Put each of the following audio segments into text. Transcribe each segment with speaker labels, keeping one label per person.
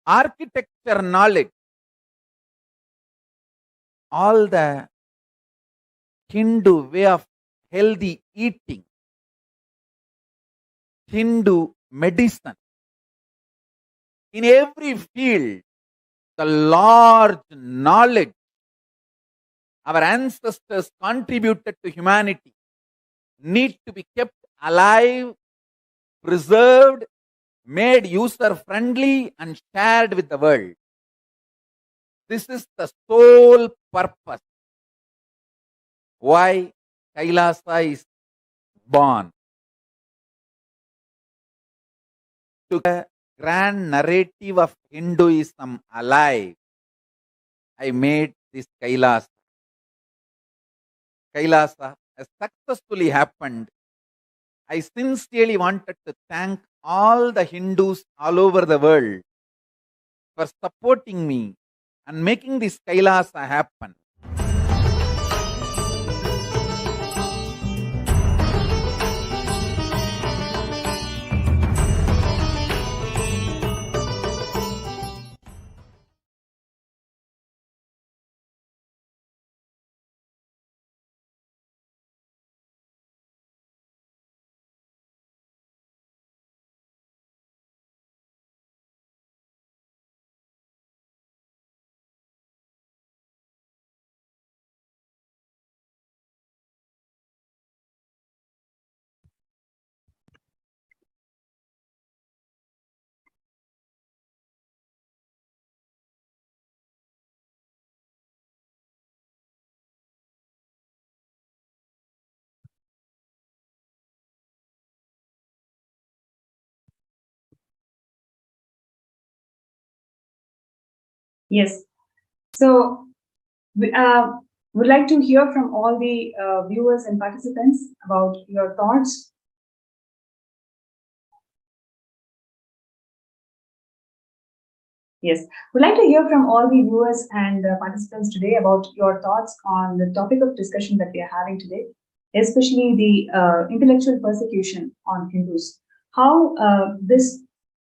Speaker 1: architecture knowledge, all the Hindu way of healthy eating, Hindu medicine, in every field, the large knowledge our ancestors contributed to humanity need to be kept alive, preserved, made user-friendly, and shared with the world. This is the sole purpose why Kailasa is born. To the grand narrative of Hinduism alive, I made this Kailasa. Kailasa has successfully happened. I sincerely wanted to thank all the Hindus all over the world for supporting me and making this Kailasa happen.
Speaker 2: Yes. So we would like to hear from all the viewers and participants about your thoughts. Yes, we'd like to hear from all the viewers and participants today about your thoughts on the topic of discussion that we are having today, especially the intellectual persecution on Hindus. How this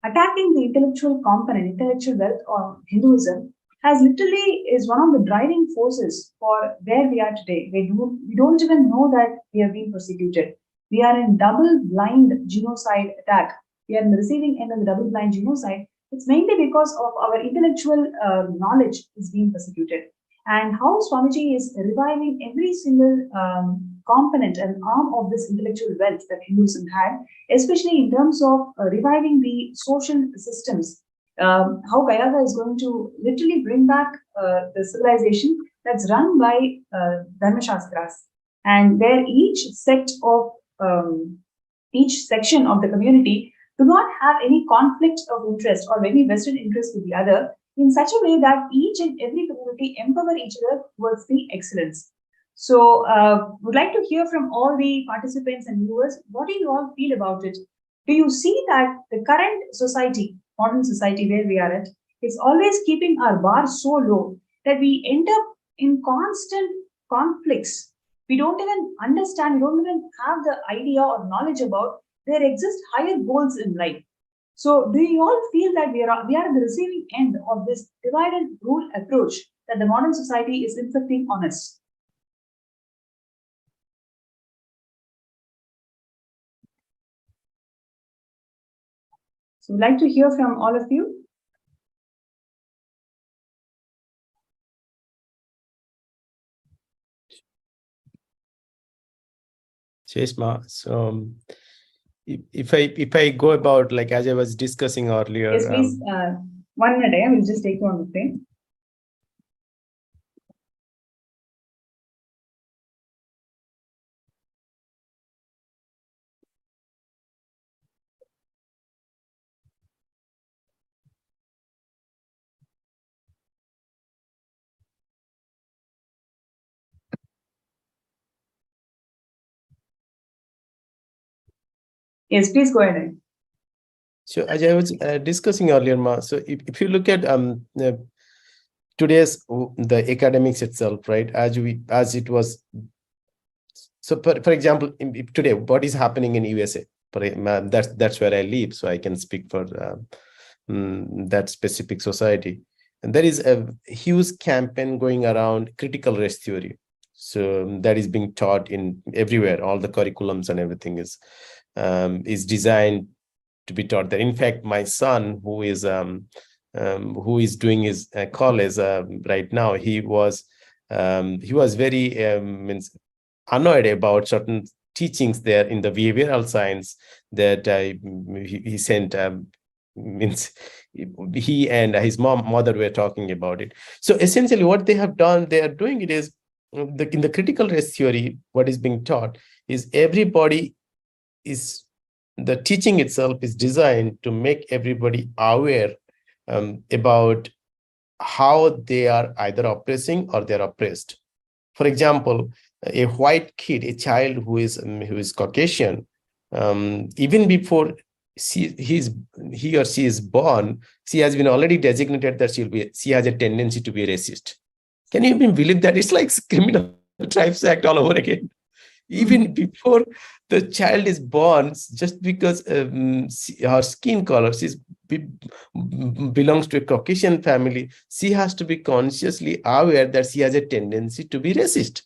Speaker 2: attacking the intellectual component, intellectual wealth of Hinduism has literally is one of the driving forces for where we are today. We don't even know that we are being persecuted. We are in double blind genocide attack. We are in the receiving end of the double blind genocide. It's mainly because of our intellectual knowledge is being persecuted. And how Swamiji is reviving every single component and arm of this intellectual wealth that Hinduism had, especially in terms of reviving the social systems. How Kayava is going to literally bring back the civilization that's run by Dharma Shastras, and where each section of the community do not have any conflict of interest or any vested interest with the other, in such a way that each and every community empower each other towards the excellence. So, would like to hear from all the participants and viewers. What do you all feel about it? Do you see that the current society, modern society where we are at, is always keeping our bar so low that we end up in constant conflicts? We don't even understand, we don't even have the idea or knowledge about there exist higher goals in life. So, do you all feel that we are at the receiving end of this divide and rule approach that the modern society is inflicting on us? So, we'd like to hear from all of you.
Speaker 3: Cheshma, so if I go about, like, as I was discussing earlier.
Speaker 2: Yes, please. 1 minute, I will just take you on the frame. Yes, please go ahead.
Speaker 3: So as I was discussing earlier, Ma, so if you look at today's the academics itself, right? As it was. So for example, today, what is happening in USA? That's where I live, so I can speak for that specific society. And there is a huge campaign going around critical race theory. So that is being taught in everywhere. All the curriculums and everything is designed to be taught there. In fact, my son, who is doing his college right now, he was very annoyed about certain teachings there in the behavioral science that he sent. Means he and his mother were talking about it. So essentially, what they have done, they are doing it is in the critical race theory. What is being taught is everybody is the teaching itself is designed to make everybody aware about how they are either oppressing or they are oppressed. For example, a white kid, a child who is Caucasian, even before he or she is born, she has been already designated that she has a tendency to be racist. Can you even believe that? It's like Criminal Tribes Act all over again. Even before the child is born, just because her skin color belongs to a Caucasian family, she has to be consciously aware that she has a tendency to be racist.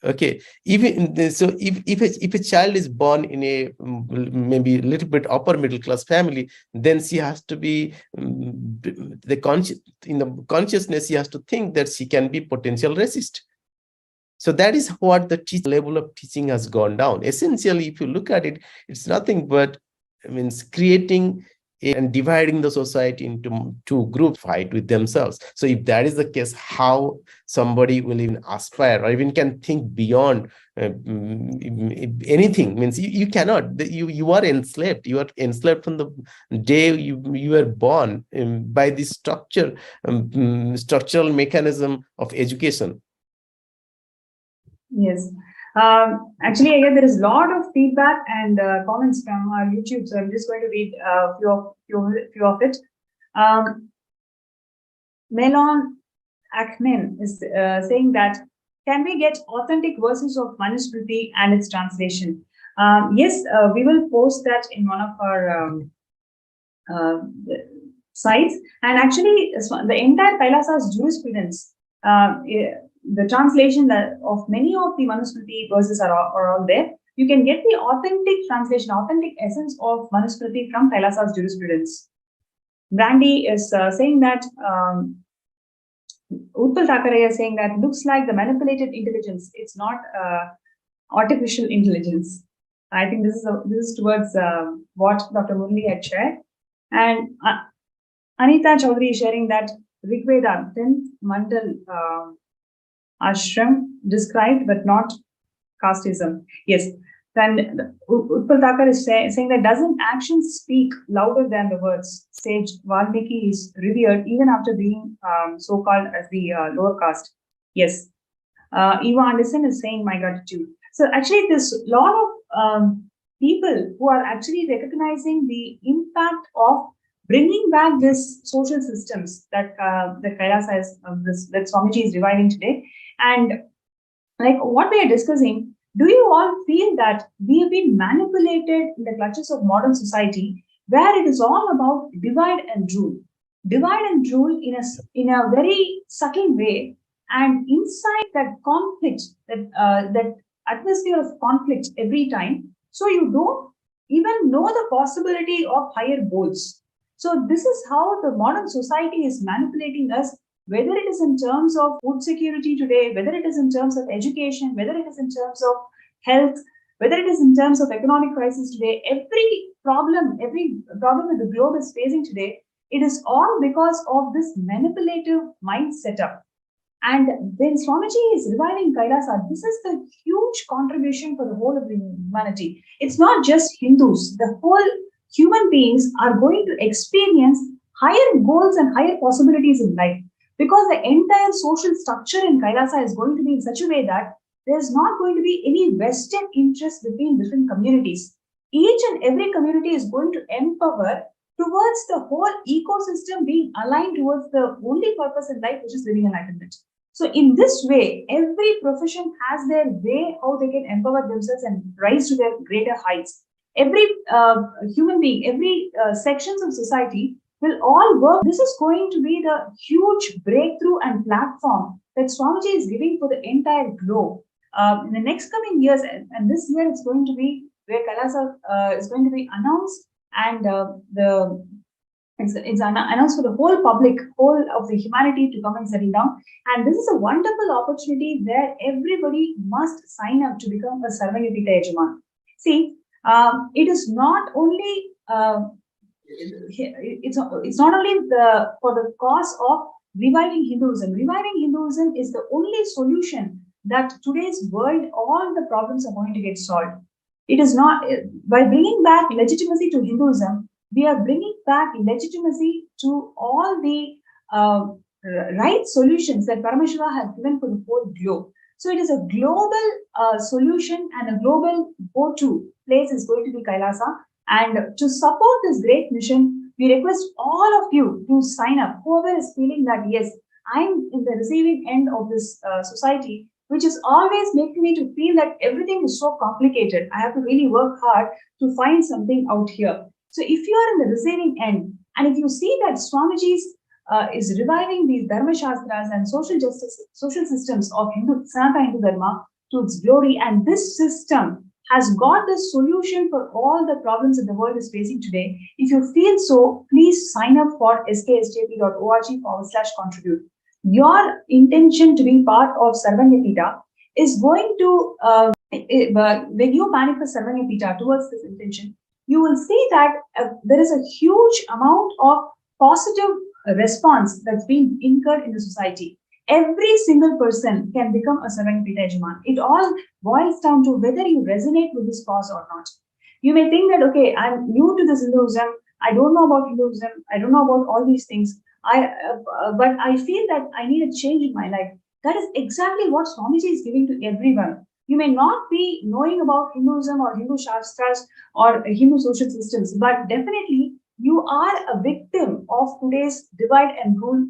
Speaker 3: Okay, even so, if a child is born in a maybe a little bit upper middle class family, then she has to be in the consciousness. She has to think that she can be potential racist. So that is what the level of teaching has gone down. Essentially, if you look at it, it's nothing but creating and dividing the society into two groups, fight with themselves. So if that is the case, how somebody will even aspire or even can think beyond anything? Means you cannot. You are enslaved. You are enslaved from the day you were born by this structural mechanism of education.
Speaker 2: Yes. Actually, again, there is a lot of feedback and comments from our YouTube, so I'm just going to read a few of it. Melon Akmin is saying that, can we get authentic versions of Manusmriti and its translation? Yes, we will post that in one of our sites. And actually, the entire Kailasa's jurisprudence, the translation of many of the Manusmriti verses are all there. You can get the authentic translation, authentic essence of Manusmriti from Kailasa's jurisprudence. Brandy is saying that, Utpal Thakare is saying that looks like the manipulated intelligence. It's not artificial intelligence. I think this is towards what Dr. Murli had shared. And Anita Chaudhary is sharing that Rigveda, 10th Mandal ashram described, but not casteism. Yes. Then Utpal Thakur is saying that, doesn't actions speak louder than the words? Sage Valmiki is revered even after being so-called as the lower caste. Yes. Eva Anderson is saying, my gratitude. So actually, there's a lot of people who are actually recognizing the impact of bringing back this social systems that Kailasa is, that Swamiji is reviving today. And like what we are discussing, do you all feel that we have been manipulated in the clutches of modern society, where it is all about divide and rule? Divide and rule in a very subtle way, and inside that conflict, that atmosphere of conflict every time, so you don't even know the possibility of higher goals. So this is how the modern society is manipulating us, whether it is in terms of food security today, whether it is in terms of education, whether it is in terms of health, whether it is in terms of economic crisis today. Every problem that the globe is facing today, it is all because of this manipulative mind setup. And when Swamiji is reviving Kailasa, this is the huge contribution for the whole of the humanity. It's not just Hindus. The whole human beings are going to experience higher goals and higher possibilities in life, because the entire social structure in Kailasa is going to be in such a way that there's not going to be any vested interest between different communities. Each and every community is going to empower towards the whole ecosystem being aligned towards the only purpose in life, which is living enlightenment. So in this way, every profession has their way how they can empower themselves and rise to their greater heights. Every human being, every sections of society will all work. This is going to be the huge breakthrough and platform that Swamiji is giving for the entire globe. In the next coming years, and this year it's going to be where Kailasa is going to be announced, and it's announced for the whole public, whole of the humanity to come and settle down. And this is a wonderful opportunity where everybody must sign up to become a Sarvanyapita Yajaman. See, it is not only it's not only for the cause of reviving Hinduism. Reviving Hinduism is the only solution that today's world, all the problems are going to get solved. It is not by bringing back legitimacy to Hinduism. We are bringing back legitimacy to all the right solutions that Paramashiva has given for the whole globe. So it is a global solution, and a global go-to place is going to be Kailasa. And to support this great mission, we request all of you to sign up. Whoever is feeling that, yes, I'm in the receiving end of this society, which is always making me to feel that everything is so complicated. I have to really work hard to find something out here. So if you are in the receiving end, and if you see that Swamiji's is reviving these Dharma Shastras and social justice, social systems of Sanatana Hindu Dharma to its glory, and this system has got the solution for all the problems that the world is facing today. If you feel so, please sign up for sksjp.org/contribute. Your intention to be part of Sarvanyapita is going to, when you manifest Sarvanyapita towards this intention, you will see that there is a huge amount of positive response that's being incurred in the society. Every single person can become a Sarvanyapita Yajaman. It all boils down to whether you resonate with this cause or not. You may think that, okay, I'm new to this Hinduism, I don't know about Hinduism, I don't know about all these things, but I feel that I need a change in my life. That is exactly what Swamiji is giving to everyone. You may not be knowing about Hinduism or Hindu Shastras or Hindu social systems, but definitely you are a victim of today's divide and rule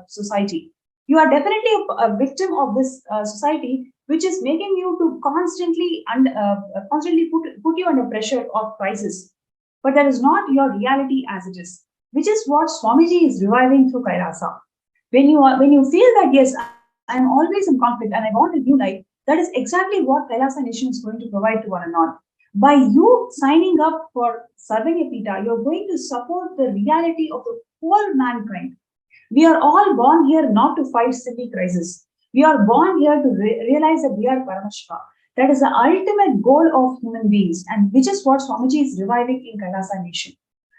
Speaker 2: society. You are definitely a victim of this society, which is making you to constantly put you under pressure of crisis. But that is not your reality as it is, which is what Swamiji is reviving through Kailasa. When you feel that, yes, I am always in conflict and I want a new life, that is exactly what Kailasa Nation is going to provide to one and all. By you signing up for Sarvanyapita, you're going to support the reality of the whole mankind. We are all born here not to fight silly crises. We are born here to realize that we are Paramashiva. That is the ultimate goal of human beings, and which is what Swamiji is reviving in Kailasa Nation.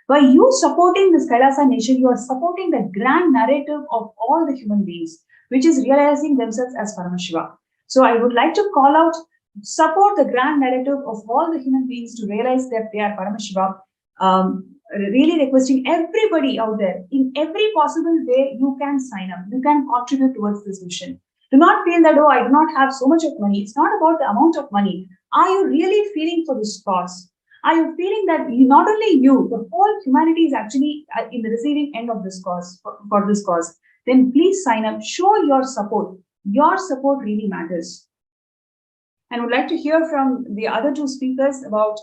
Speaker 2: By you supporting this Kailasa Nation, you are supporting the grand narrative of all the human beings, which is realizing themselves as Paramashiva. So I would like to call out, support the grand narrative of all the human beings to realize that they are Paramashiva. Really requesting everybody out there, in every possible way, you can sign up, you can contribute towards this mission. Do not feel that, oh, I do not have so much of money. It's not about the amount of money. Are you really feeling for this cause? Are you feeling that not only you, the whole humanity is actually in the receiving end of this cause, for this cause? Then please sign up, show your support. Your support really matters. And would like to hear from the other two speakers about,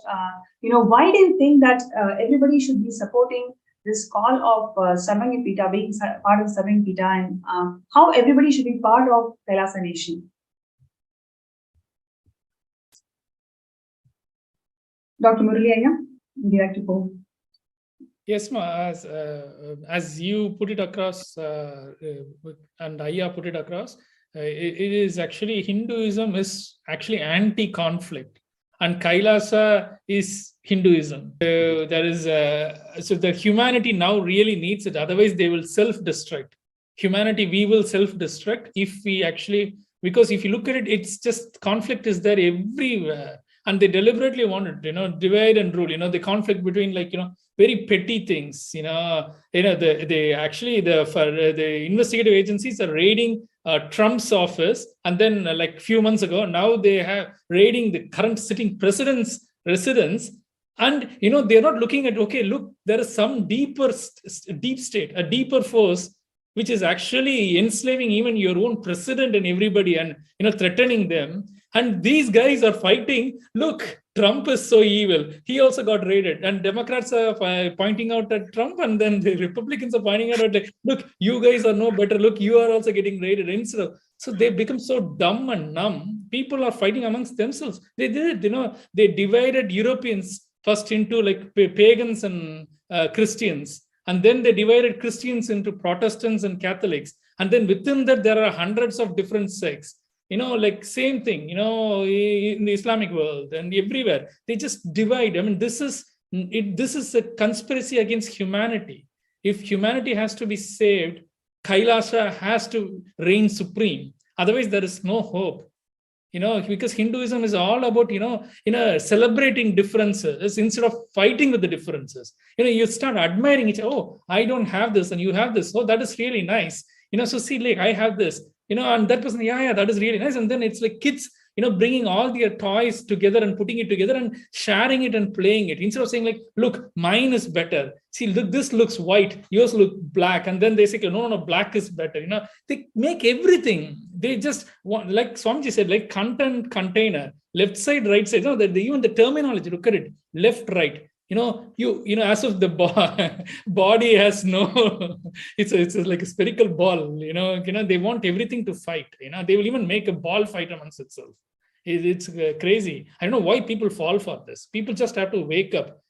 Speaker 2: why do you think that everybody should be supporting this call of Sarvanyapita, being part of Sarvanyapita, and how everybody should be part of Kailasa Nation? Dr. Murali Ayya, would you like to go?
Speaker 4: Yes, ma. As you put it across, and Ayya put it across, it is actually, Hinduism is actually anti-conflict, and Kailasa is Hinduism. There is so the humanity now really needs it. Otherwise, they will self-destruct. Humanity, we will self-destruct if we actually, because if you look at it, it's just conflict is there everywhere, and they deliberately want it, divide and rule. The conflict between very petty things. They actually the investigative agencies are raiding Trump's office, and then like few months ago, now they have raiding the current sitting president's residence, and they're not looking at, okay, look, there is some deep state, a deeper force which is actually enslaving even your own president and everybody, and threatening them. And these guys are fighting. Look, Trump is so evil. He also got raided. And Democrats are pointing out at Trump, and then the Republicans are pointing out at, look, you guys are no better. Look, you are also getting raided. Instead of, so they become so dumb and numb. People are fighting amongst themselves. They did, they divided Europeans first into like pagans and Christians. And then they divided Christians into Protestants and Catholics. And then within that, there are hundreds of different sects. Like same thing, in the Islamic world and everywhere. They just divide. I mean, this is a conspiracy against humanity. If humanity has to be saved, Kailasa has to reign supreme. Otherwise, there is no hope. Because Hinduism is all about, celebrating differences instead of fighting with the differences. You start admiring each other. Oh, I don't have this and you have this. Oh, that is really nice. So see, like, I have this, and that person, yeah, that is really nice. And then it's like kids, bringing all their toys together and putting it together and sharing it and playing it. Instead of saying like, look, mine is better. See, look, this looks white, yours look black. And then they say, no, black is better. They make everything. They just want, like Swamiji said, like content container, left side, right side. Even the terminology, look at it, left, right. As if the body has no, it's like a spherical ball, they want everything to fight, they will even make a ball fight amongst itself. It's crazy. I don't know why people fall for this. People just have to wake up.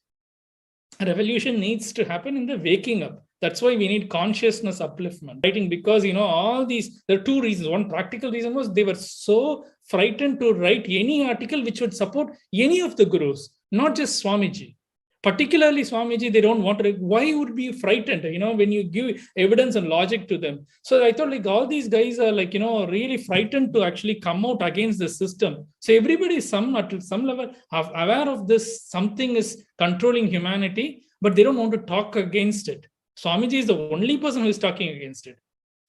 Speaker 4: A revolution needs to happen in the waking up. That's why we need consciousness upliftment. Writing, because, all these, there are two reasons. One practical reason was they were so frightened to write any article which would support any of the gurus, not just Swamiji. Particularly Swamiji, they don't want to. Why would be frightened, when you give evidence and logic to them? So I thought like all these guys are like, really frightened to actually come out against the system. So everybody is at some level aware of this, something is controlling humanity, but they don't want to talk against it. Swamiji is the only person who is talking against it.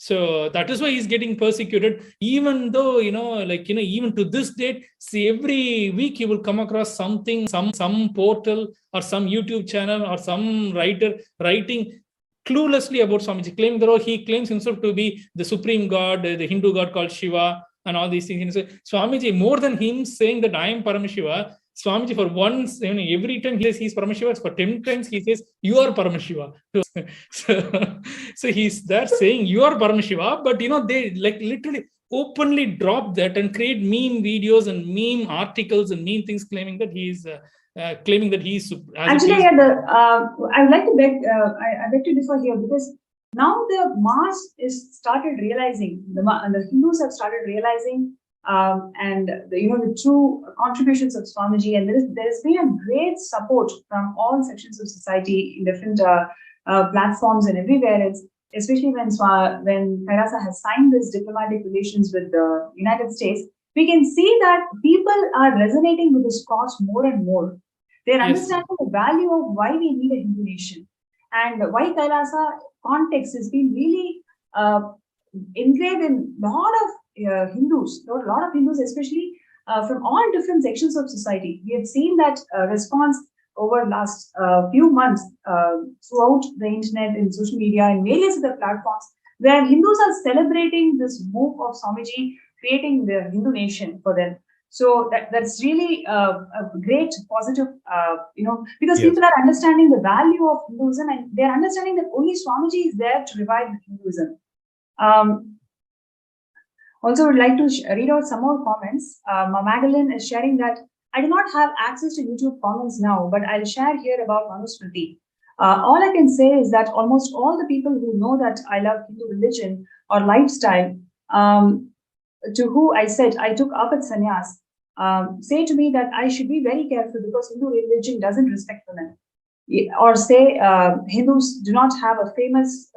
Speaker 4: So that is why he's getting persecuted, even though, even to this date, see, every week you will come across something, some portal or some YouTube channel or some writer writing cluelessly about Swamiji, claiming that he claims himself to be the supreme god, the Hindu god called Shiva and all these things. So Swamiji, more than him saying that I am Paramashiva, Swamiji, for once, every time he says he's Paramashiva, for 10 times he says, you are Paramashiva. So he's there saying, you are Paramashiva, but, they like literally openly drop that and create meme videos and meme articles and meme things claiming that he's claiming that he's.
Speaker 2: Actually, I would like to I beg to differ here, because now the mass is started realizing, the Hindus have started realizing and the true contributions of Swamiji, and there's been a great support from all sections of society in different platforms and everywhere. Especially when Kailasa has signed this diplomatic relations with the United States, we can see that people are resonating with this cause more and more. They're understanding the value of why we need a Hindu nation, and why Kailasa context has been really engraved in a lot of Hindus, especially from all different sections of society. We have seen that response over the last few months throughout the internet and social media and various other platforms, where Hindus are celebrating this move of Swamiji, creating the Hindu nation for them. So that's really a great positive, because people are understanding the value of Hinduism, and they're understanding that only Swamiji is there to revive Hinduism. Also, would like to read out some more comments. Magdalene is sharing that I do not have access to YouTube comments now, but I'll share here about Manusmriti. All I can say is that almost all the people who know that I love Hindu religion or lifestyle, to who I said I took up at sannyas, say to me that I should be very careful because Hindu religion doesn't respect women. Or say Hindus do not have a famous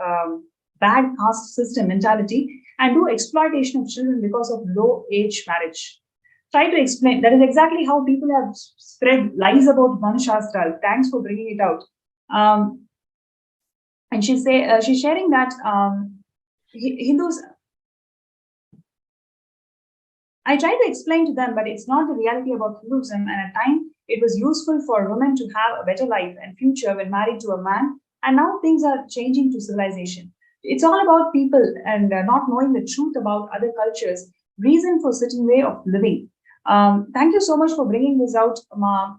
Speaker 2: bad caste system mentality and do exploitation of children because of low age marriage. Try to explain. That is exactly how people have spread lies about Manashastra. Thanks for bringing it out. And she's sharing that Hindus. I try to explain to them, but it's not the reality about Hinduism. And at times, it was useful for women to have a better life and future when married to a man. And now things are changing to civilization. It's all about people and not knowing the truth about other cultures. Reason for certain way of living. Thank you so much for bringing this out, Ma.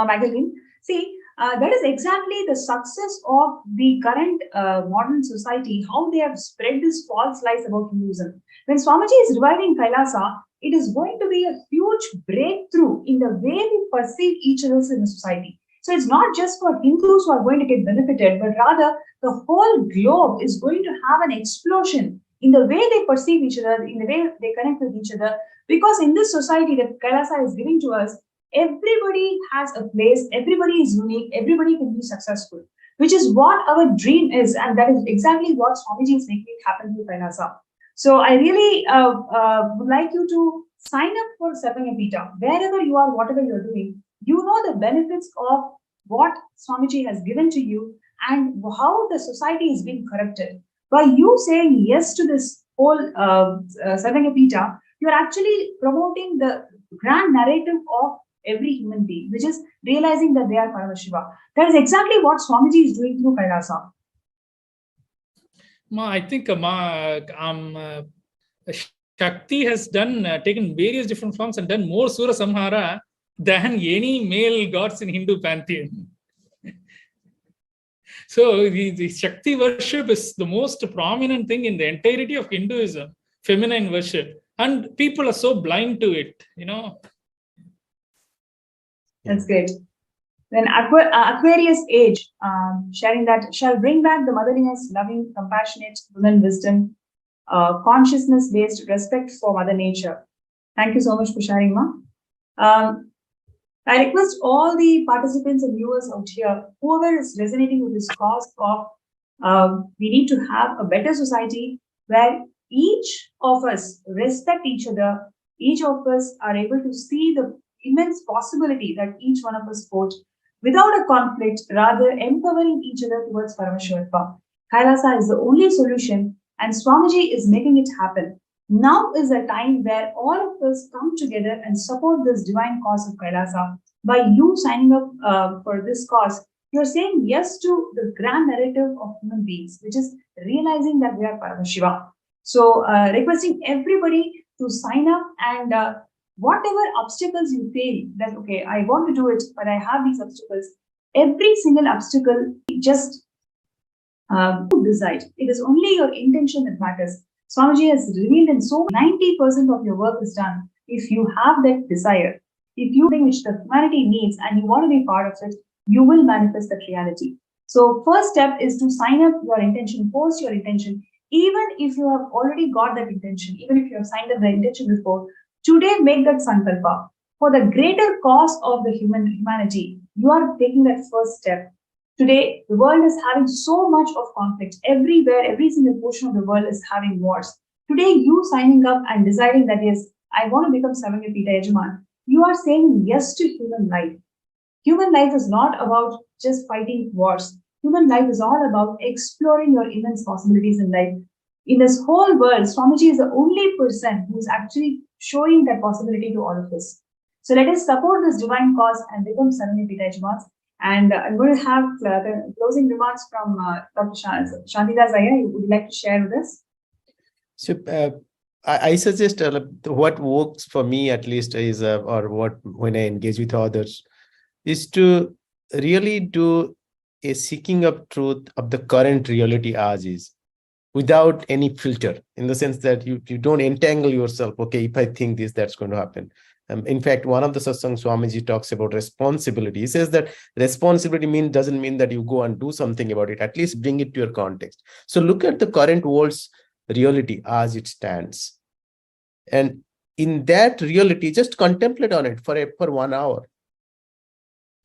Speaker 2: Magdalene. See, that is exactly the success of the current modern society, how they have spread this false lies about Hinduism. When Swamiji is reviving Kailasa, it is going to be a huge breakthrough in the way we perceive each other in the society. So it's not just for Hindus who are going to get benefited, but rather the whole globe is going to have an explosion in the way they perceive each other, in the way they connect with each other. Because in this society that Kailasa is giving to us, everybody has a place, everybody is unique, everybody can be successful, which is what our dream is. And that is exactly what Swamiji is making it happen through Kailasa. So I really would like you to sign up for Sarvagapita. Wherever you are, whatever you're doing, you know the benefits of what Swamiji has given to you and how the society is being corrupted. By you saying yes to this whole Sarvagapita, you're actually promoting the grand narrative of every human being, which is realizing that they are Paramashiva. That is exactly what Swamiji is doing through Kailasa.
Speaker 4: I think Shakti has taken various different forms and done more Sura Samhara than any male gods in Hindu pantheon. So the Shakti worship is the most prominent thing in the entirety of Hinduism, feminine worship. And people are so blind to it,
Speaker 2: That's great. Then Aquarius age, sharing that shall bring back the motherliness, loving, compassionate, women wisdom, consciousness-based respect for Mother Nature. Thank you so much for sharing, Ma. I request all the participants and viewers out here, whoever is resonating with this cause of we need to have a better society where each of us respect each other, each of us are able to see the immense possibility that each one of us holds without a conflict, rather empowering each other towards Paramashivam. Kailasa is the only solution, and Swamiji is making it happen. Now is a time where all of us come together and support this divine cause of Kailasa. By you signing up for this cause, you're saying yes to the grand narrative of human beings, which is realizing that we are Paramashiva. So, requesting everybody to sign up and whatever obstacles you feel that, okay, I want to do it, but I have these obstacles, every single obstacle, just decide. It is only your intention that matters. Swamiji has revealed in so 90% of your work is done. If you have that desire, if you think which the humanity needs and you want to be part of it, you will manifest that reality. So first step is to sign up your intention, post your intention. Even if you have already got that intention, even if you have signed up the intention before, today make that sankalpa. For the greater cause of the humanity, you are taking that first step. Today, the world is having so much of conflict. Everywhere, every single portion of the world is having wars. Today, you signing up and deciding that, yes, I want to become Sarvagapita Yajaman, you are saying yes to human life. Human life is not about just fighting wars. Human life is all about exploring your immense possibilities in life. In this whole world, Swamiji is the only person who is actually showing that possibility to all of us. So let us support this divine cause and become Sarvagapita Yajamans. And I'm going to have the closing remarks from Dr. Shantidas Iyer. Would you like to share with us?
Speaker 3: So I suggest what works for me at least is, or what when I engage with others, is to really do a seeking of truth of the current reality as is, without any filter, in the sense that you don't entangle yourself. Okay, if I think this, that's going to happen. In fact, one of the satsang Swamiji talks about responsibility. He says that responsibility doesn't mean that you go and do something about it. At least bring it to your context. So look at the current world's reality as it stands. And in that reality, just contemplate on it for 1 hour.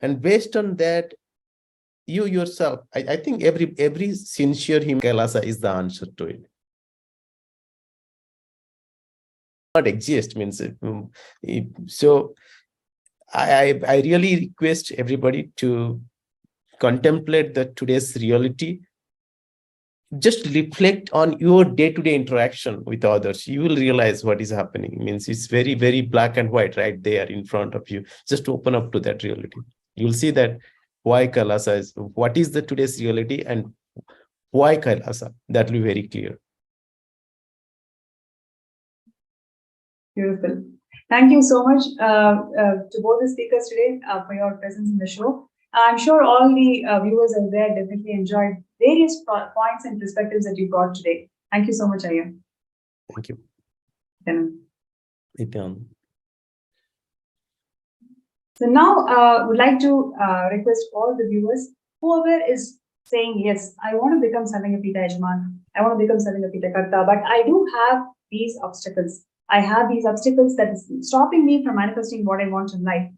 Speaker 3: And based on that, you yourself, I think every sincere human Kailasa is the answer to it. Not exist means so I really request everybody to contemplate today's reality. Just reflect on your day-to-day interaction with others. You will realize what is happening. Means it's very, very black and white right there in front of you. Just open up to that reality. You'll see that why Kailasa is, what is the today's reality and why Kailasa. That will be very clear.
Speaker 2: Beautiful. Thank you so much to both the speakers today for your presence in the show. I'm sure all the viewers out there definitely enjoyed various points and perspectives that you brought today. Thank you so much, Ayya.
Speaker 3: Thank you.
Speaker 2: Nithyananda. So now would like to request all the viewers, whoever is saying, yes, I want to become Sarvangapita Yajman, I want to become Sarvangapita Karta, but I do have these obstacles. I have these obstacles that is stopping me from manifesting what I want in life.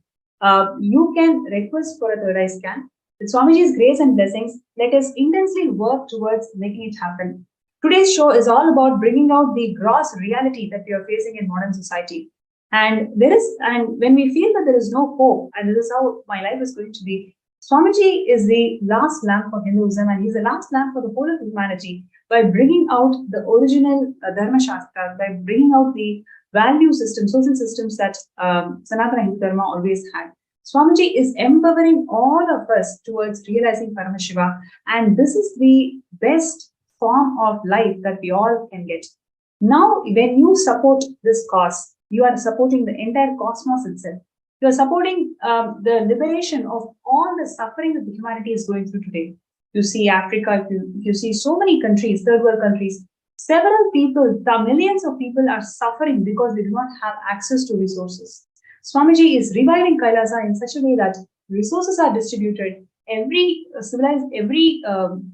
Speaker 2: You can request for a third eye scan. With Swamiji's grace and blessings, let us intensely work towards making it happen. Today's show is all about bringing out the gross reality that we are facing in modern society. And when we feel that there is no hope, and this is how my life is going to be, Swamiji is the last lamp for Hinduism, and he's the last lamp for the whole of humanity by bringing out the original Dharma Shastra, by bringing out the value system, social systems that Sanatana Hindu Dharma always had. Swamiji is empowering all of us towards realizing Paramashiva, and this is the best form of life that we all can get. Now, when you support this cause, you are supporting the entire cosmos itself. You are supporting the liberation of all the suffering that the humanity is going through today. You see Africa, if you see so many countries, third world countries, several people, millions of people are suffering because they do not have access to resources. Swamiji is reviving Kailasa in such a way that resources are distributed. Every civilized, every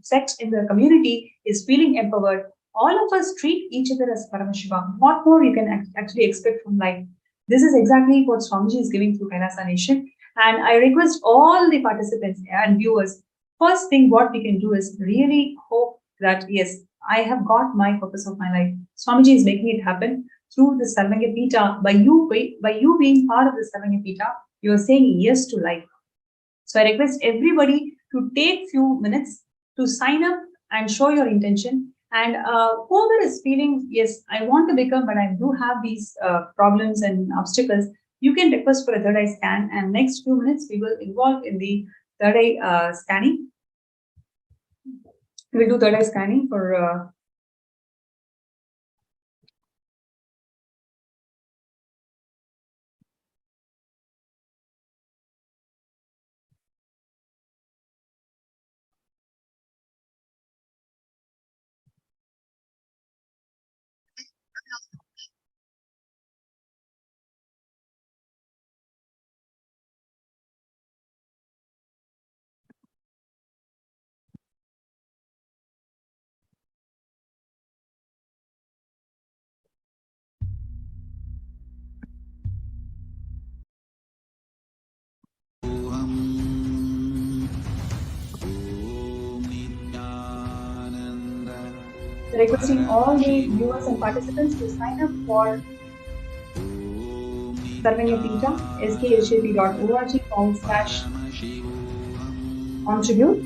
Speaker 2: sect in the community is feeling empowered. All of us treat each other as Paramashiva. What more you can actually expect from life? This is exactly what Swamiji is giving through Kailasa Nation. And I request all the participants and viewers, first thing what we can do is really hope that, yes, I have got my purpose of my life. Swamiji is making it happen through the Sarvangapita. By you being part of the Sarvangapita, you are saying yes to life. So I request everybody to take few minutes to sign up and show your intention. And whoever is feeling, yes, I want to become, but I do have these problems and obstacles, you can request for a third eye scan. And next few minutes, we will involve in the third eye scanning. We'll do third eye scanning for requesting all the viewers and participants to sign up for Sarvangapita, skshp.org/contribute.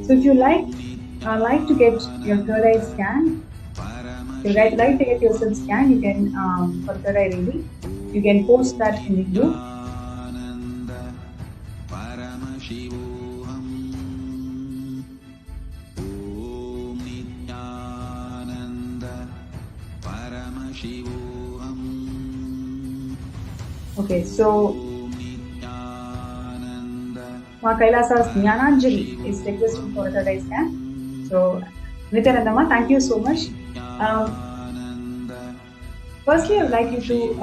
Speaker 2: So if you like to get your third eye scan, if you like to get yourself scanned, you can for third eye reading, you can post that in the group. Okay, so Ma Kailasa's Jnananjali is requesting for a third eye scan. So, Nithyananda, thank you so much. Firstly, I would like you to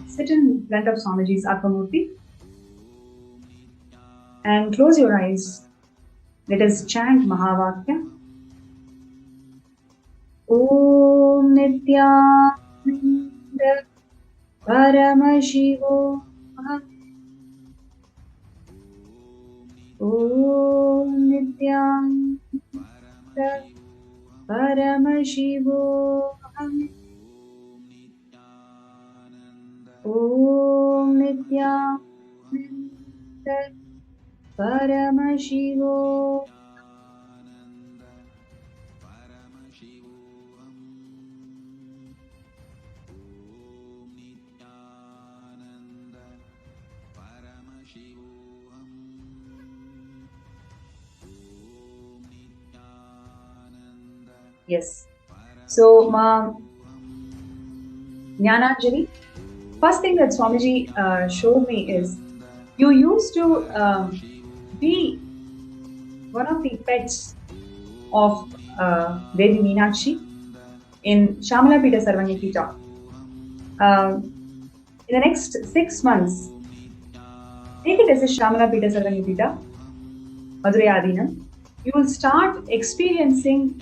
Speaker 2: sit in front of Swamiji's Atmamurti and close your eyes. Let us chant Mahavakya. Om Nithyananda Paramashivam. Om Nithyananda Paramashivam. Om Nithyananda Paramashivam. Yes. So, Jnananjali, first thing that Swamiji showed me is you used to be one of the pets of Devi Meenakshi in Shamalapita Sarvanyapita. In the next 6 months, take it as a Shamalapita Sarvanyapita, Madurai Adinam, you will start experiencing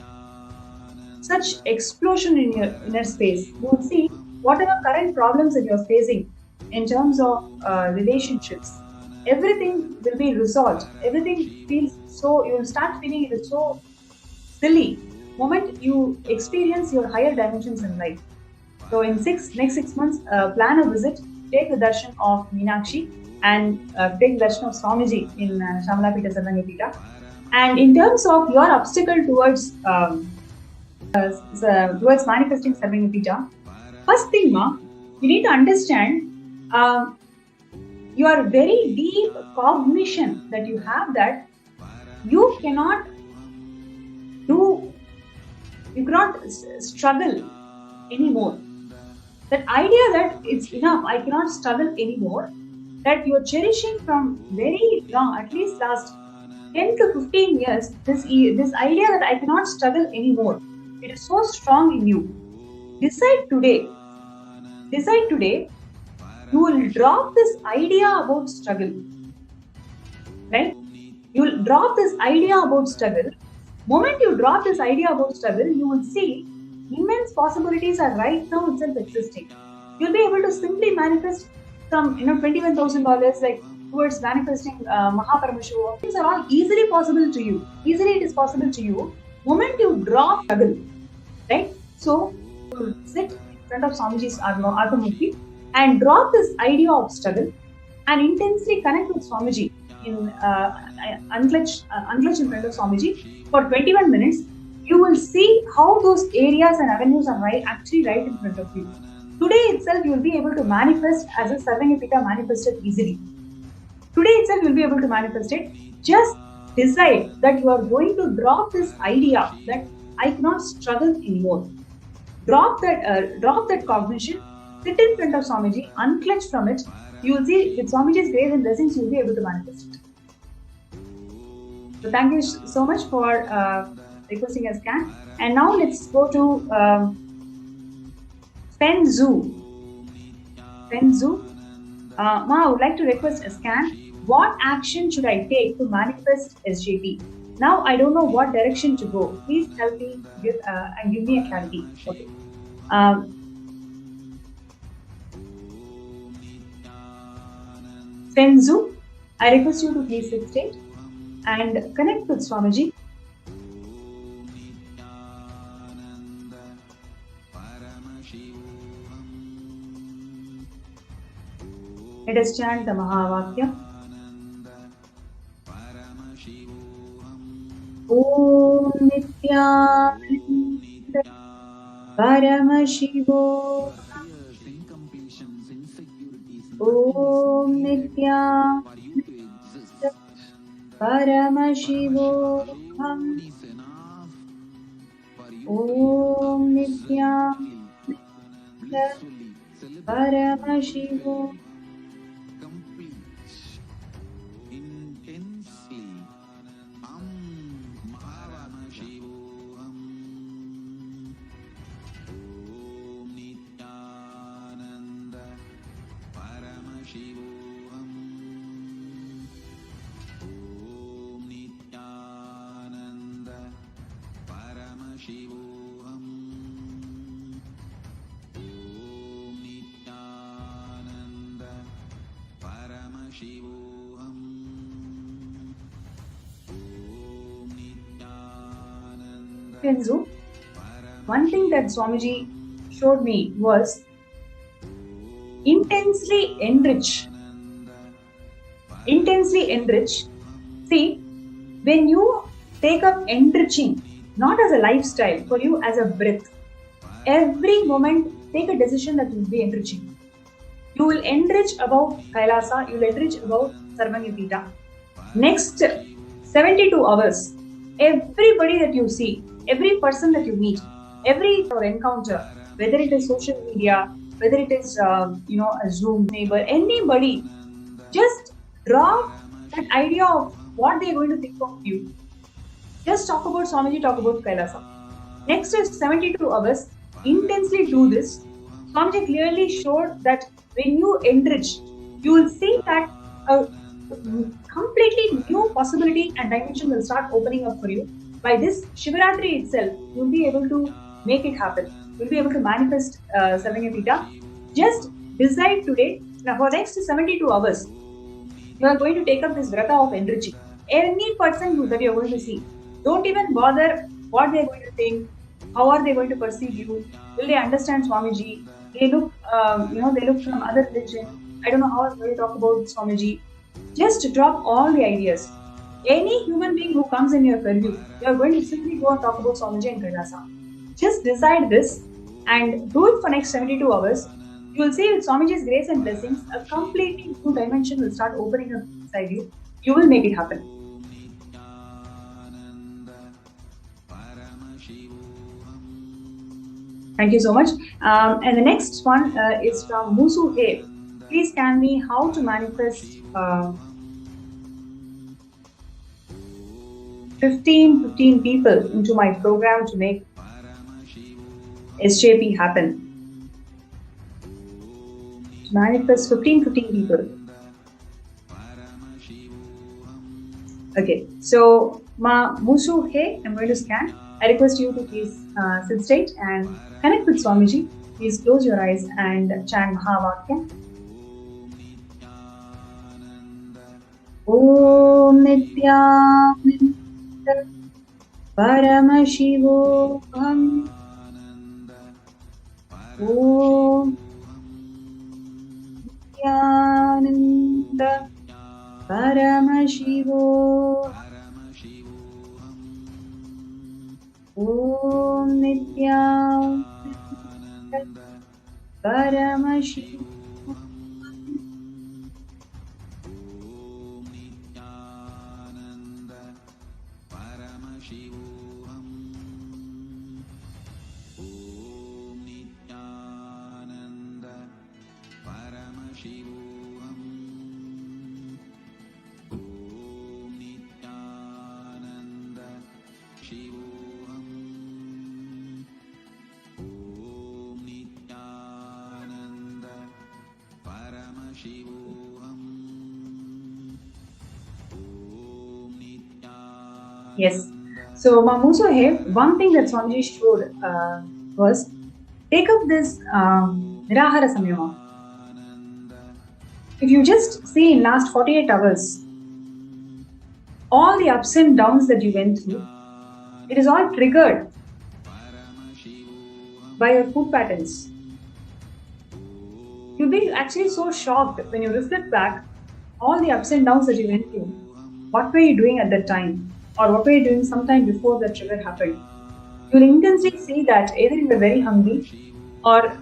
Speaker 2: such explosion in your inner space. You will see whatever current problems that you're facing in terms of relationships, everything will be resolved. Everything feels so, you will start feeling it is so silly moment you experience your higher dimensions in life. So in next 6 months, plan a visit, take the darshan of Meenakshi and take the darshan of Swamiji in Shamalapita Sarvanyapita. And in terms of your obstacle towards manifesting Sarvanyapita, first thing, you need to understand your very deep cognition that you have that you cannot struggle anymore. That idea that it's enough, I cannot struggle anymore, that you're cherishing from very long, at least last 10 to 15 years, this idea that I cannot struggle anymore, it is so strong in you. Decide today, you will drop this idea about struggle, right? You will drop this idea about struggle. Moment you drop this idea about struggle, you will see immense possibilities are right now itself existing. You'll be able to simply manifest some, $21,000 like towards manifesting Paramashivam. Things are all easily possible to you. Easily it is possible to you. Moment you drop struggle, right? So you sit in front of Swamiji's Ardhamurti and drop this idea of struggle and intensely connect with Swamiji in unclench in front of Swamiji for 21 minutes. You will see how those areas and avenues are actually right in front of you. Today itself, you will be able to manifest as a Sarvanyapita manifested easily. Today itself, you will be able to manifest it. Just decide that you are going to drop this idea that I cannot struggle anymore. Drop that cognition. Sit in front of Swamiji, unclench from it. You will see with Swamiji's grace and blessings, you will be able to manifest it. So thank you so much for requesting a scan. And now let's go to Penzu. Ma, I would like to request a scan. What action should I take to manifest SJP? Now I don't know what direction to go. Please help me and give me a clarity. Okay. Penzu, I request you to please sit straight and connect with Swamiji. Let us chant the Mahavakya. Om Nithyananda Paramashivam. Om Nithyananda Paramashivam. Om Nithyananda Paramashivam. Penzu, one thing that Swamiji showed me was intensely enrich See, when you take up enriching, not as a lifestyle, for you as a breath, every moment take a decision that will be enriching. You will enrich about Kailasa, you will enrich about Sarvanyapita. Next 72 hours, everybody that you see, every person that you meet, every encounter, whether it is social media, whether it is a Zoom neighbor, anybody, just drop that idea of what they are going to think of you. Just talk about Swamiji, talk about Kailasa. Next is 72 hours, intensely do this. Swamiji clearly showed that when you enrich, you will see that a completely new possibility and dimension will start opening up for you. By this Shivaratri itself, you will be able to make it happen. You will be able to manifest Sarvanyapita. Just decide today, now for next 72 hours, you are going to take up this vrata of enriching. Any person that you are going to see, don't even bother what they are going to think, how are they going to perceive you, will they understand Swamiji, they look, they look from other religion, I don't know how I'm going to talk about Swamiji. Just drop all the ideas. Any human being who comes in your purview, you are going to simply go and talk about Swamiji and Kailasa. Just decide this and do it for next 72 hours. You will see with Swamiji's grace and blessings, a completely new dimension will start opening up inside you. You will make it happen. Thank you so much. And the next one is from Musu He. Please tell me how to manifest 15 people into my program to make SJP happen. To manifest 15 people. Okay, so Musu He, I'm going to scan. I request you to please sit straight and connect with Swamiji. Please close your eyes and chant Bhava. Om Nithyananda Paramashivam. Om Nithyananda Paramashivam. Om Nithyananda Paramashivam. Yes. So, Musu He, one thing that Swamiji showed was take up this Nirahara Samyama. If you just see in last 48 hours, all the ups and downs that you went through, it is all triggered by your food patterns. You'll be actually so shocked when you reflect back all the ups and downs that you went through. What were you doing at that time? Or what were you doing sometime before that trigger happened? You'll intensely see that either you were very hungry or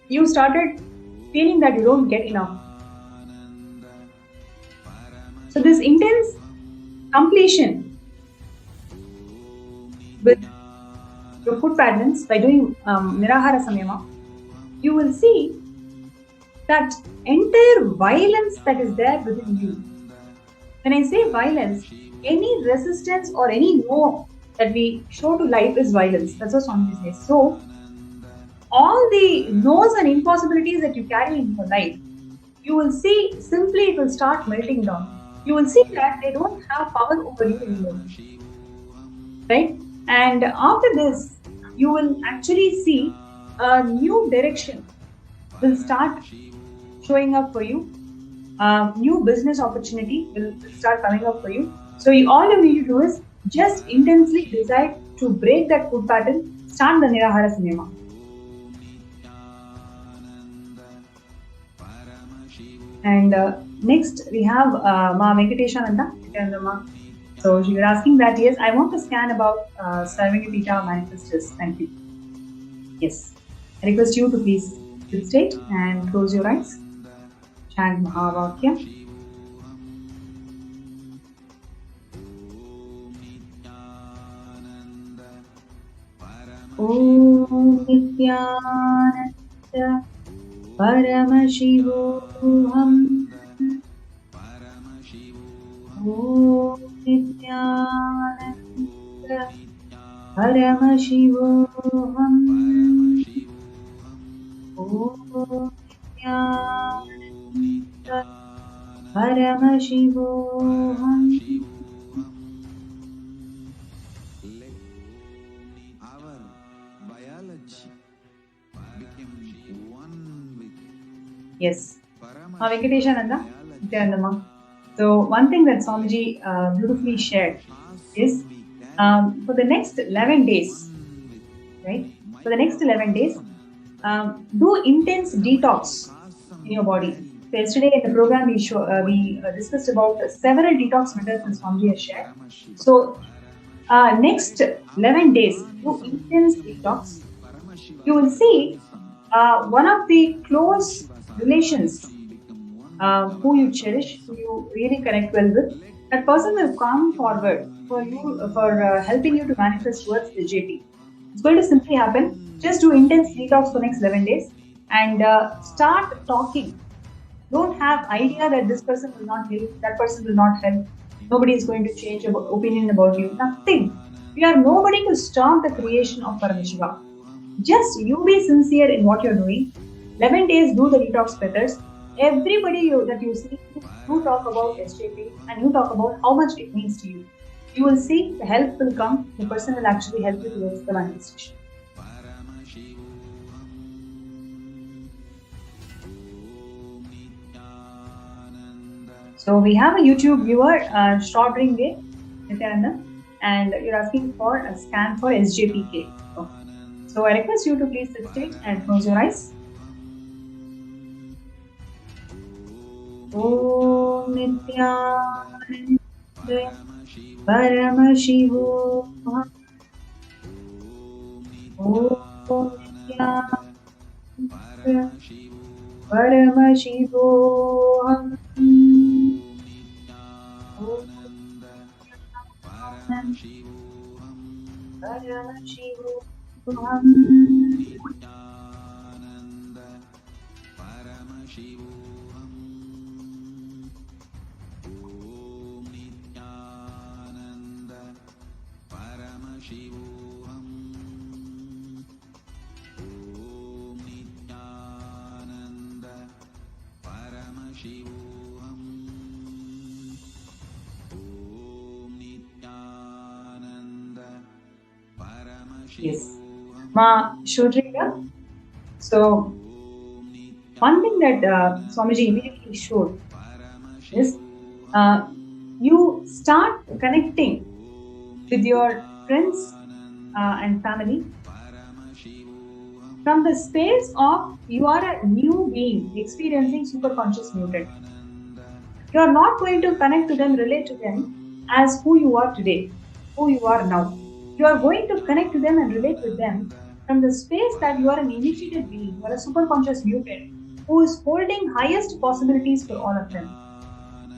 Speaker 2: you started feeling that you don't get enough. So this intense completion with your food patterns by doing Nirahara Samyama, you will see that entire violence that is there within you. When I say violence, any resistance or any no that we show to life is violence. That's what Swamiji says. So, all the no's and impossibilities that you carry in your life, you will see simply it will start melting down. You will see that they don't have power over you anymore. Right? And after this, you will actually see a new direction will start showing up for you. New business opportunity will start coming up for you. So all you need to do is just intensely decide to break that food pattern, start the Nirahara Samyama. And next we have Ma Venkateshananda. So she was asking that, yes, I want to scan about Sarvagapita manifestors. Thank you. Yes. I request you to please sit straight and close your eyes. Chant Mahavakya. Om Nithyananda Paramashivam. Om Nithyananda Paramashivam. Om Nithyananda Paramashivam.
Speaker 1: Our biology became one with
Speaker 2: Yes. Venkateshananda, Nithyananda. So one thing that Swamiji beautifully shared is for the next 11 days, right? For the next 11 days, do intense detox in your body. So yesterday in the program, we discussed about several detox methods that Swamiji has shared. So next 11 days, do intense detox. You will see one of the close relations who you cherish, who you really connect well with, that person will come forward for you, for helping you to manifest towards the JP. It's going to simply happen. Just do intense detox for next 11 days and start talking. Don't have idea that this person will not help, that person will not help. Nobody is going to change your opinion about you. Nothing. You are nobody to stop the creation of Paramashivam. Just you be sincere in what you're doing. 11 days, do the detox methods. Everybody that you see, you talk about SJP and you talk about how much it means to you. You will see the help will come. The person will actually help you towards the manifestation. So we have a YouTube viewer, Shrodringe, Nithyananda, and you're asking for a scan for SJPK. So I request you to please sit straight and close your eyes. Om Nithyananda Paramashivam. Om Nithyananda Paramashivam. Yes. Ma Shodrika. So, one thing that Swamiji immediately showed is you start connecting with your friends and family from the space of you are a new being experiencing superconscious mutant. You are not going to connect to them, relate to them as who you are today, who you are now. You are going to connect to them and relate with them from the space that you are an initiated being, you are a superconscious mutant who is holding highest possibilities for all of them.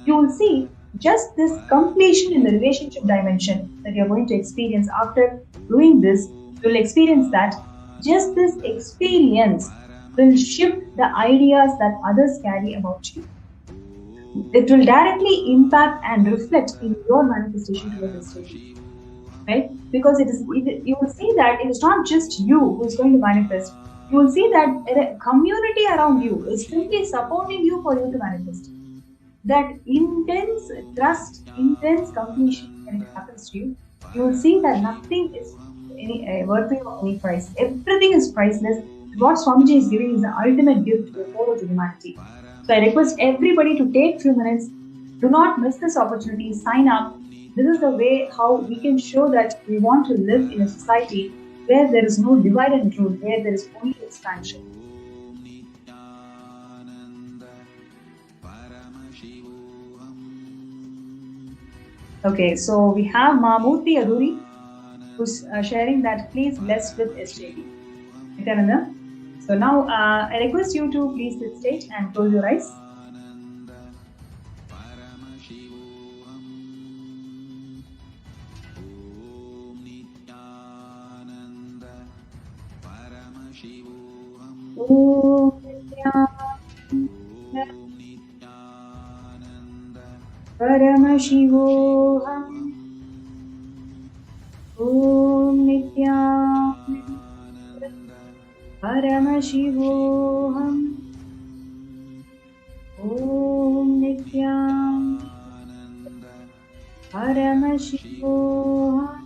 Speaker 2: You will see just this completion in the relationship dimension that you are going to experience after doing this. You will experience that just this experience will shift the ideas that others carry about you. It will directly impact and reflect in your manifestation towards the station. Right? Because you will see that it is not just you who is going to manifest. You will see that a community around you is simply supporting you for you to manifest. That intense trust, intense completion, when it happens to you, you will see that nothing is worthy of any price. Everything is priceless. What Swamiji is giving is the ultimate gift to the whole of humanity. So I request everybody to take few minutes. Do not miss this opportunity. Sign up. This is the way how we can show that we want to live in a society where there is no divide and rule, where there is only expansion. Okay, so we have Mahmurthy Aduri, who's sharing that please blessed with SJP. Nithyananda. So now I request you to please sit stage and close your eyes. Paramashivoham. Om Nithyananda. Paramashivoham. Om Nithyananda. Paramashivoham.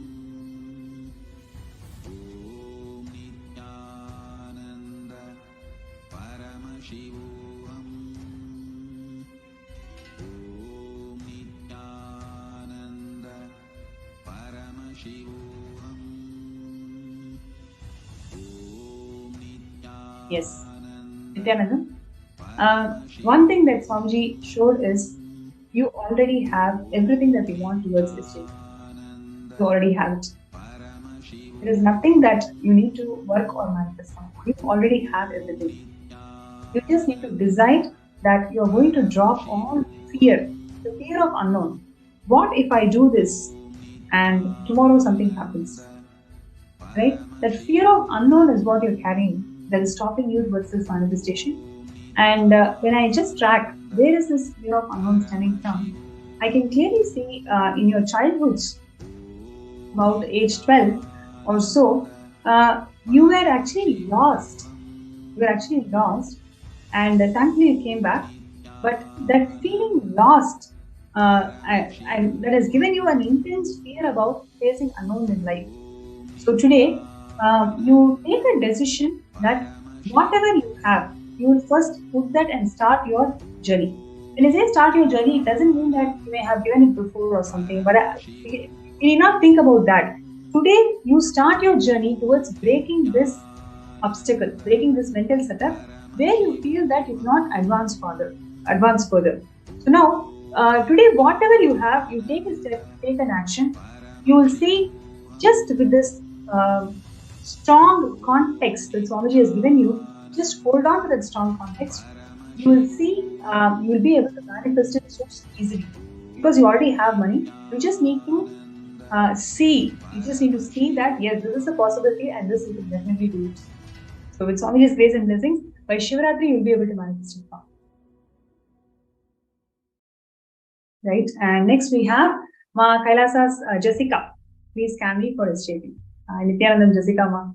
Speaker 2: Yes, Nithyananda. One thing that Swamiji showed is you already have everything that you want towards this state. You already have it. There is nothing that you need to work or manifest on. You already have everything. You just need to decide that you're going to drop all fear, the fear of unknown. What if I do this and tomorrow something happens? Right? That fear of unknown is what you're carrying that is stopping you towards this manifestation. And when I just track where is this fear of unknown stemming from, I can clearly see in your childhoods, about age 12 or so, you were actually lost. You were actually lost, and thankfully you came back. But that feeling lost, and that has given you an intense fear about facing unknown in life. So today, you take a decision that whatever you have, you will first put that and start your journey. When I say start your journey, it doesn't mean that you may have given it before or something, but you need not think about that. Today, you start your journey towards breaking this obstacle, breaking this mental setup where you feel that you cannot advance further. So now, today, whatever you have, you take a step, take an action. You will see just with this strong context that Swamiji has given you, just hold on to that strong context. You will see, you will be able to manifest it so easily because you already have money. You just need to see. You just need to see that yes, this is a possibility, and this you can definitely do it. So with Swamiji's grace and blessings, by Shivaratri you will be able to manifest it. Right, and next we have Ma Kailasa's Jessica. Please can we for SJP. Nithyananda Jessica Ma.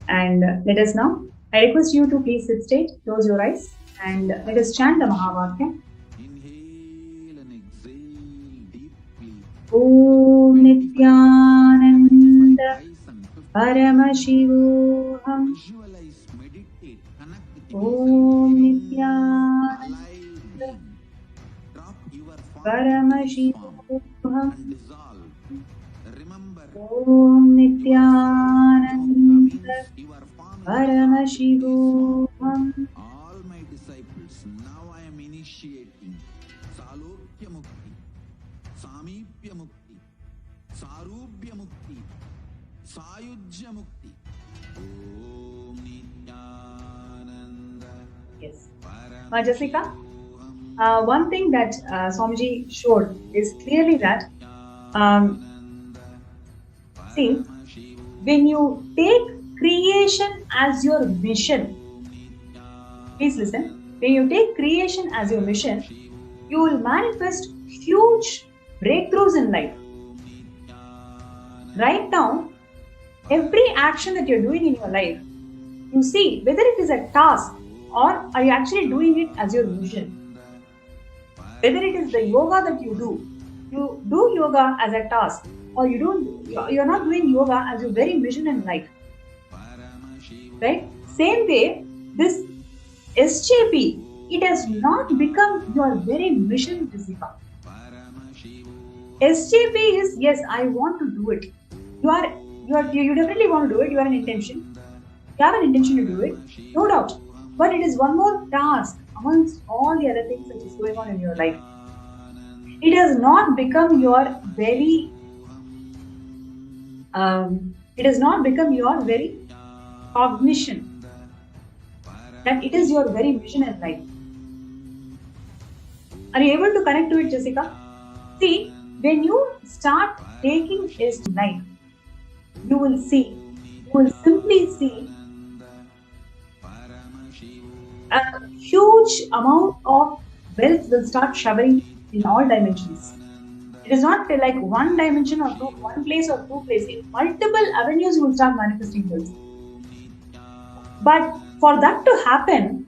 Speaker 2: And let us now. I request you to please sit straight, close your eyes, and let us chant the Mahavakya.
Speaker 1: Inhale and exhale deeply.
Speaker 2: Om Nithyananda Paramashivam.
Speaker 1: Visualize, meditate, connect with
Speaker 2: Om
Speaker 1: yourself.
Speaker 2: Nithyananda
Speaker 1: Drop your
Speaker 2: Paramashivam.
Speaker 1: and dissolve. Remember,
Speaker 2: Om Nithyananda
Speaker 1: your form is
Speaker 2: Paramashivam.
Speaker 1: all my disciples. Now I am initiating Salokya Mukti, Samipya Mukti, Sarubhya Mukti, Sayujya Mukti. Om Nithyananda.
Speaker 2: Yes. Jessica, one thing that Swamiji showed is clearly that, see, when you take creation as your mission, please listen, when you take creation as your mission, you will manifest huge breakthroughs in life. Right now, every action that you're doing in your life, you see whether it is a task or are you actually doing it as your mission. Whether it is the yoga that you do yoga as a task or you're not doing yoga as your very mission in life. Right? Same way, this SJP, it has not become your very mission, Jessica. SJP is, yes, I want to do it. You definitely want to do it. You have an intention. You have an intention to do it, no doubt. But it is one more task amongst all the other things that is going on in your life. it has not become your very cognition, that it is your very vision in life. Are you able to connect to it, Jessica? See, when you start taking this life, you will simply see a huge amount of wealth will start showering in all dimensions. It is not like one dimension or one place or two places. In multiple avenues, you will start manifesting wealth. But for that to happen,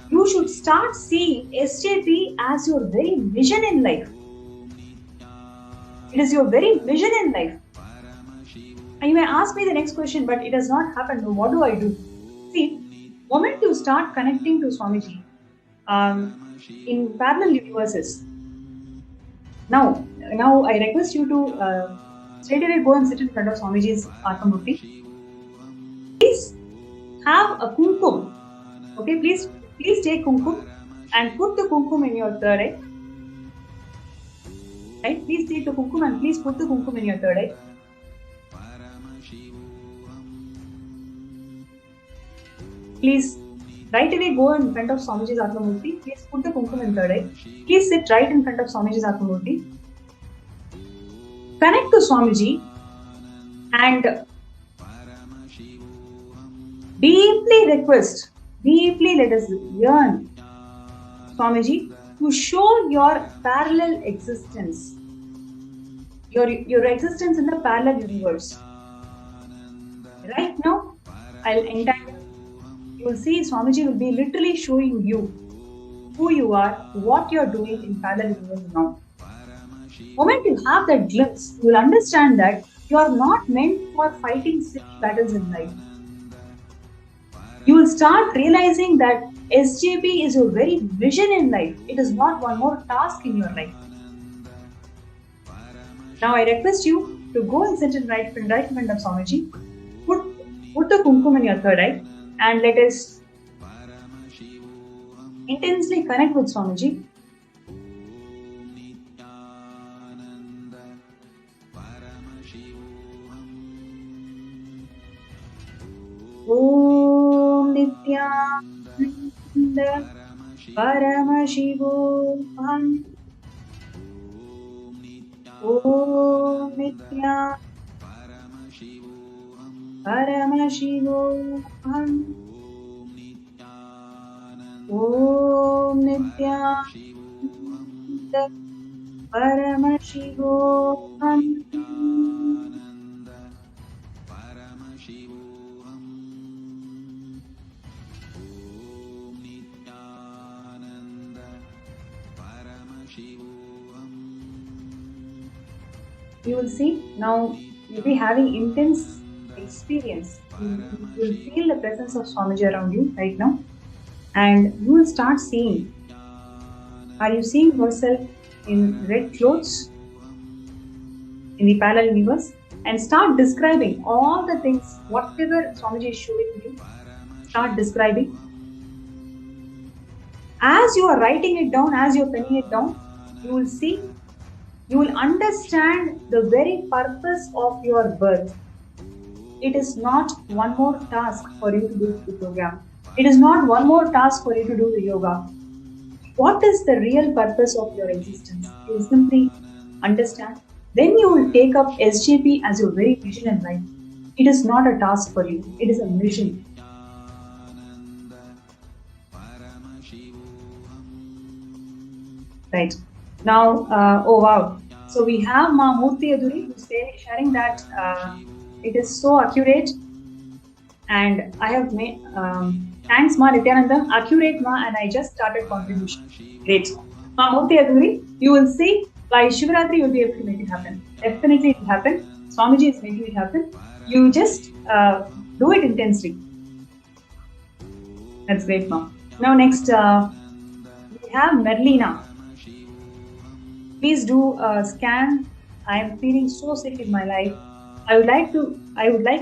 Speaker 2: you should start seeing SJP as your very vision in life. It is your very vision in life. And you may ask me the next question, but it has not happened. So what do I do? See, the moment you start connecting to Swamiji in parallel universes, now I request you to straight away go and sit in front of Swamiji's Atmamurti. Please have a kumkum. Okay, please take kumkum and put the kumkum in your third eye. Right? Please take the kumkum and please put the kumkum in your third eye. Please right away go in front of Swamiji's Atmamurti. Please put the kumkum in third eye. Please sit right in front of Swamiji's Atmamurti. Connect to Swamiji and deeply let us yearn Swamiji to show your parallel existence, your existence in the parallel universe. Right now, I'll entangle. You will see Swamiji will be literally showing you who you are, what you are doing in parallel universe now. The moment you have that glimpse, you will understand that you are not meant for fighting silly battles in life. You will start realizing that SJP is your very vision in life. It is not one more task in your life. Now I request you to go and sit in right in front of Swamiji. Put the kumkum in your third eye and let us intensely connect with Swamiji. Om Nithyananda Paramashivam. Om Nithyananda Paramashivam. Om Nithyananda Paramashivam. You will see now you'll be having intense experience. You will feel the presence of Swamiji around you right now, and you will start seeing. Are you seeing yourself in red clothes in the parallel universe? And start describing all the things, whatever Swamiji is showing you. Start describing. As you are writing it down, as you are penning it down, you will see. You will understand the very purpose of your birth. It is not one more task for you to do the program. It is not one more task for you to do the yoga. What is the real purpose of your existence? You will simply understand. Then you will take up SJP as your very vision in life. It is not a task for you. It is a mission. Right. Now, oh wow. So we have Ma Murthy Aduri who's sharing that it is so accurate. And I have made, thanks Ma Nithyananda, accurate Ma, and I just started contribution. Great. Ma Murthy Aduri, you will see by Shivaratri you'll be able to make it happen. Definitely it will happen. Swamiji is making it happen. You just do it intensely. That's great, Ma. Now next, we have Merlina. Please do a scan. I am feeling so sick in my life. I would like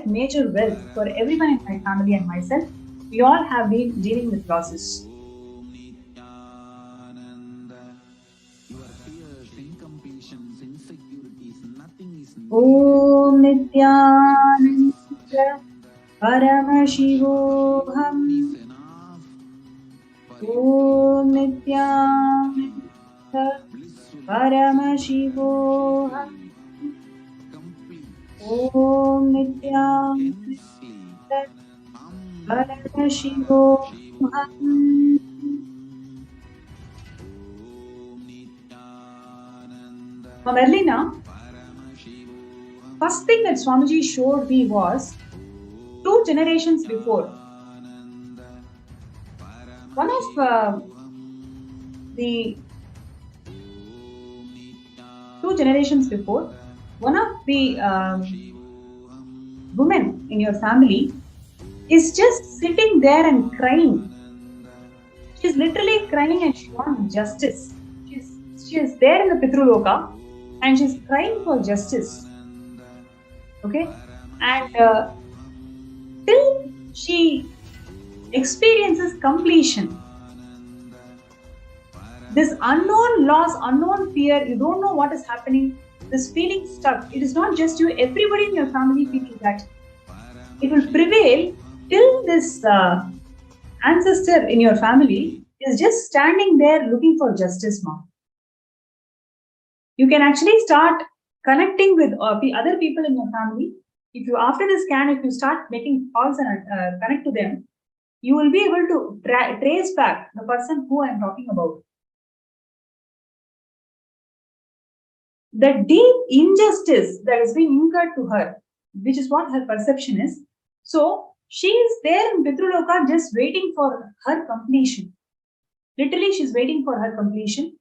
Speaker 2: major wealth for everyone in my family and myself. We all have been dealing with losses. Om Nithyananda Paramashivam. Om Nithyananda Paramashivam. Om Nithyananda Paramashivam. Merlina, first thing that Swamiji showed me was 2 generations before. One of the 2 generations before, one of the women in your family is just sitting there and crying. She's literally crying and she wants justice. She is there in the Pitruloka and she's crying for justice. Okay? And till she experiences completion, this unknown loss, unknown fear, you don't know what is happening, this feeling stuck. It is not just you, everybody in your family feels that. It will prevail till this ancestor in your family is just standing there looking for justice, mom. You can actually start connecting with the other people in your family. If you, after the scan, if you start making calls and connect to them, you will be able to trace back the person who I am talking about. The deep injustice that has been incurred to her, which is what her perception is. So she is there in Pitruloka just waiting for her completion. Literally, she's waiting for her completion.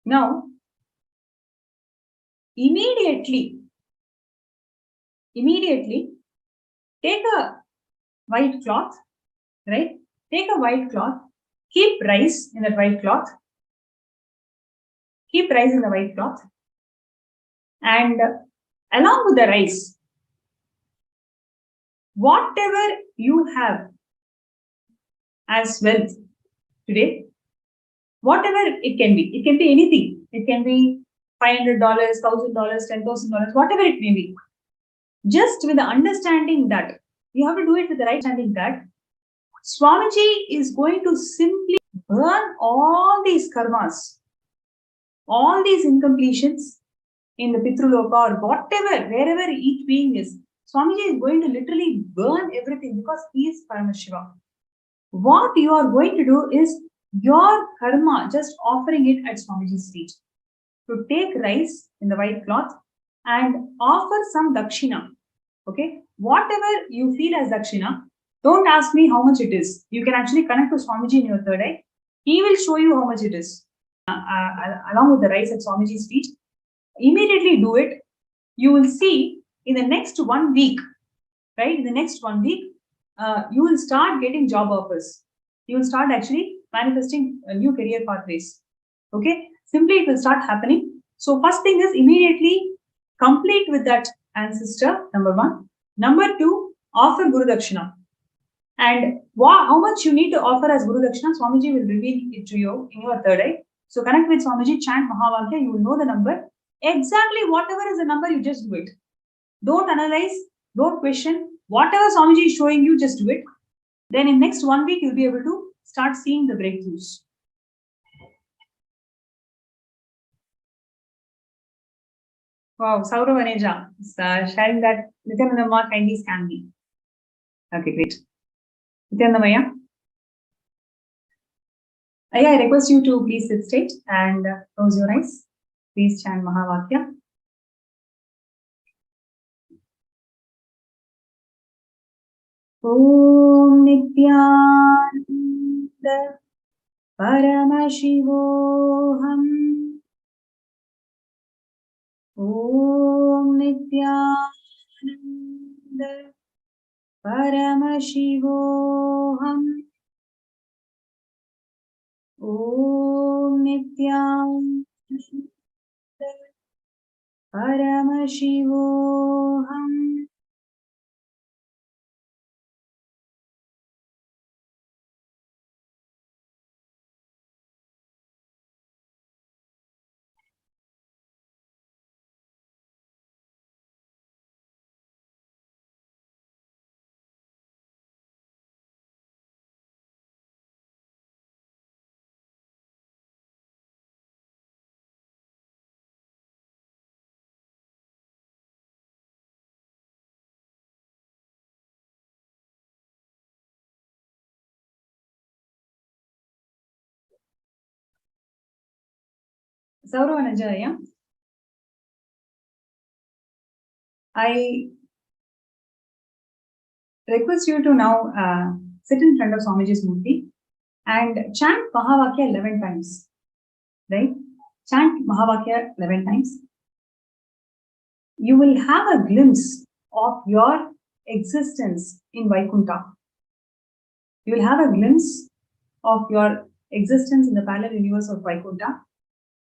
Speaker 2: Now, immediately, take a white cloth, right? Take a white cloth, keep rice in that white cloth, keep rice in the white cloth, and along with the rice, whatever you have as wealth today, whatever it can be anything. It can be $500, $1,000, $10,000, whatever it may be. Just with the understanding that you have to do it with the right understanding that Swamiji is going to simply burn all these karmas, all these incompletions in the Pitruloka or whatever, wherever each being is. Swamiji is going to literally burn everything because he is Paramashivam. What you are going to do is your karma, just offering it at Swamiji's feet. To take rice in the white cloth and offer some dakshina. Okay, whatever you feel as dakshina, don't ask me how much it is. You can actually connect to Swamiji in your third eye. He will show you how much it is. Along with the rice at Swamiji's feet, immediately do it. You will see in the next 1 week, right? In the next 1 week, you will start getting job offers. You will start actually manifesting new career pathways. Okay, simply it will start happening. So first thing is immediately complete with that ancestor, number 1. Number 2, offer Guru Dakshina. And how much you need to offer as Guru Dakshina, Swamiji will reveal it to you in your third eye. So connect with Swamiji, chant Mahavakya, you will know the number. Exactly whatever is the number, you just do it. Don't analyze, don't question. Whatever Swamiji is showing you, just do it. Then in next 1 week, you'll be able to start seeing the breakthroughs. Wow, Saurav Aneja is sharing that Nithyananda Ma kindly scan me. Okay, great. Nithyananda Maya. I request you to please sit straight and close your eyes. Please chant Mahavakya. Om Nithyananda Paramashivam. Om Nithyananda Paramashivam. Om Nithyananda Paramashivam. Sauravanaja, I request you to now sit in front of Swamiji's Murti and chant Mahavakya 11 times. Right? Chant Mahavakya 11 times. You will have a glimpse of your existence in Vaikuntha. You will have a glimpse of your existence in the parallel universe of Vaikuntha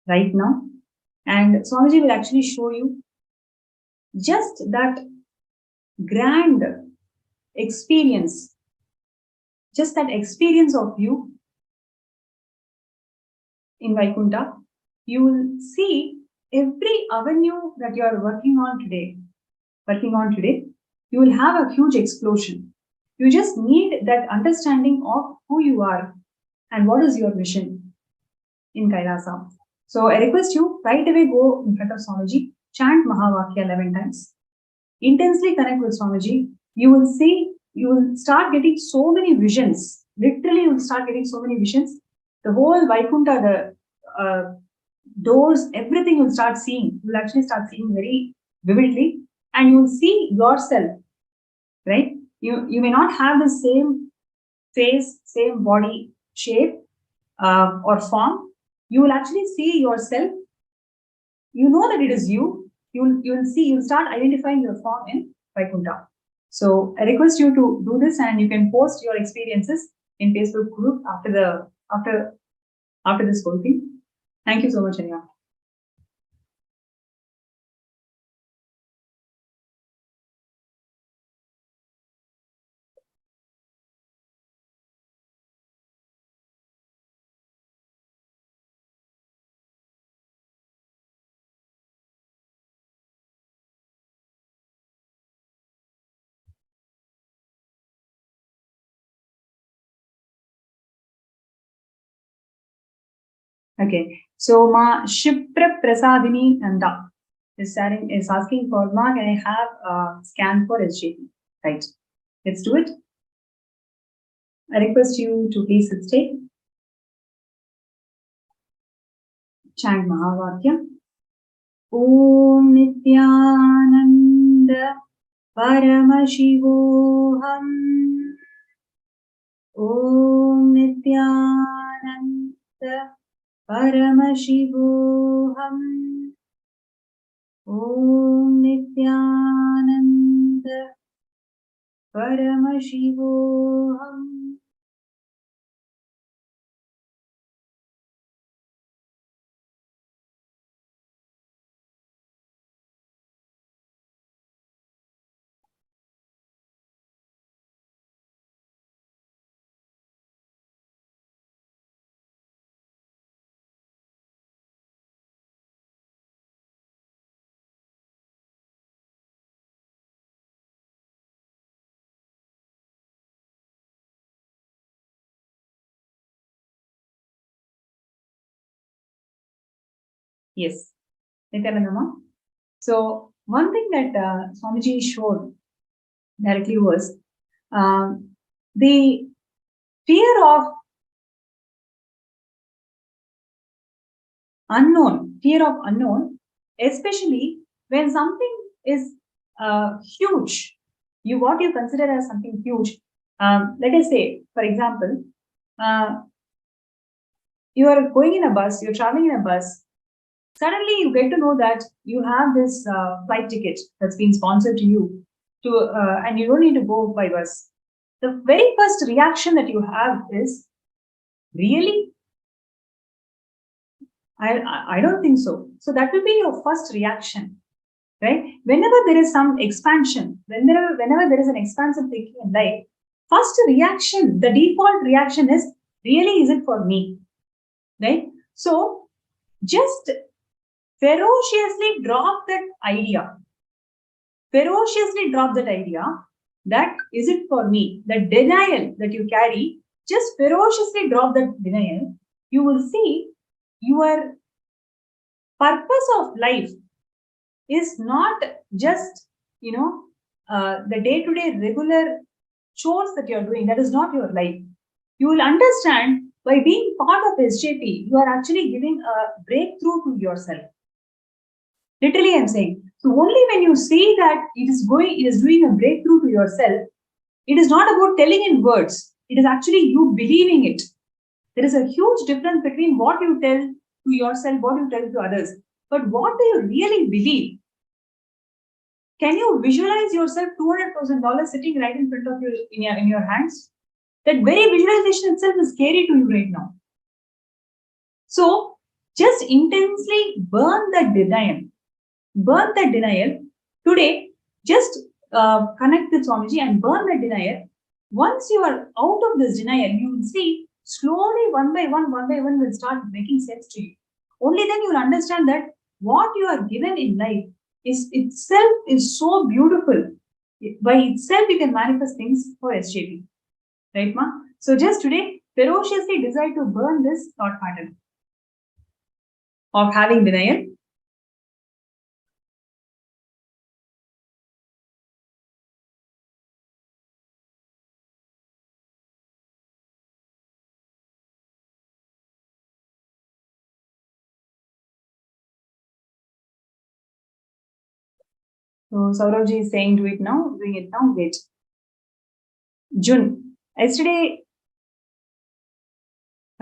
Speaker 2: right now. And Swamiji will actually show you just that grand experience, just that experience of you in Vaikuntha. You will see every avenue that you are working on today, you will have a huge explosion. You just need that understanding of who you are and what is your mission in Kailasa. So I request you right away go in front of Swamiji, chant Mahavakya 11 times, intensely connect with Swamiji. You will see, you will start getting so many visions. Literally, you will start getting so many visions. The whole Vaikuntha, the doors, everything you will start seeing. You will actually start seeing very vividly, and you will see yourself, right? You may not have the same face, same body shape or form. You will actually see yourself. You know that it is you. You'll see, you'll start identifying your form in Vaikuntha. So I request you to do this, and you can post your experiences in Facebook group after this whole thing. Thank you so much, Anya. Okay, so Ma Shipra Prasadini Nanda is asking for Ma, can I have a scan for SJP? Right, let's do it. I request you to please sit stay. Chant Mahavakya. Om Nithyananda Paramashivam. Om Nithyananda Paramashivam. Om Nithyananda Paramashivam. Yes, Nithyananda. So one thing that Swamiji showed directly was the fear of unknown, especially when something is huge, what you consider as something huge. Let us say, for example, you are going in a bus, you're traveling in a bus. Suddenly, you get to know that you have this flight ticket that's been sponsored to you, and you don't need to go by bus. The very first reaction that you have is, really? I don't think so. So that will be your first reaction. right? Whenever there is some expansion, whenever there is an expansive thinking in life, first reaction, the default reaction is, really, is it for me? Right? So just ferociously drop that idea. Ferociously drop that idea that is it for me? The denial that you carry, just ferociously drop that denial. You will see your purpose of life is not just, the day-to-day regular chores that you're doing. That is not your life. You will understand by being part of SJP, you are actually giving a breakthrough to yourself. Literally, I'm saying. So only when you see that it is doing a breakthrough to yourself, it is not about telling in words. It is actually you believing it. There is a huge difference between what you tell to yourself, what you tell to others. But what do you really believe? Can you visualize yourself $200,000 sitting right in front of you in your hands? That very visualization itself is scary to you right now. So just intensely burn that denial. Burn that denial. Today, just connect with Swamiji and burn that denial. Once you are out of this denial, you will see slowly one by one will start making sense to you. Only then you will understand that what you are given in life itself is so beautiful. By itself, you can manifest things for SJP. Right, Ma? So just today, ferociously decide to burn this thought pattern of having denial. So Saurabji is saying do it now, doing it now, wait. June. Yesterday,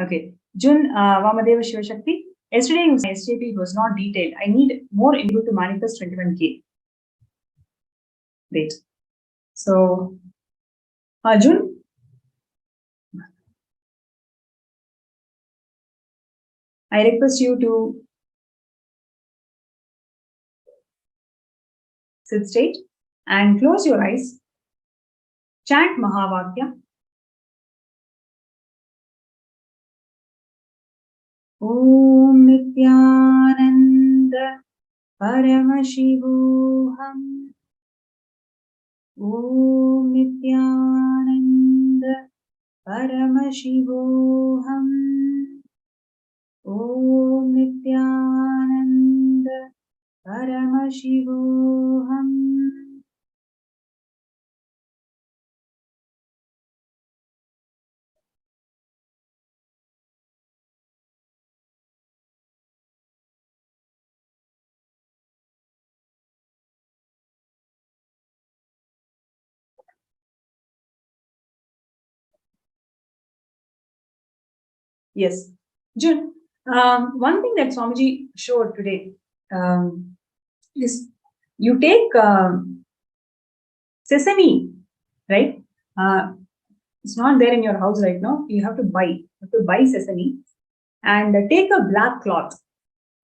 Speaker 2: okay. June, Vamadeva Shiva Shakti. Yesterday, you said SJP was not detailed. I need more input to manifest 21K. Wait. So, June. I request you to sit straight and close your eyes. Chant Mahavakya. Om Nithyananda Paramashivam. Om Nithyananda Paramashivam. Om Nithyananda Paramashivam. Yes. June, one thing that Swamiji showed today is you take sesame, right? It's not there in your house right now. You have to buy sesame and take a black cloth.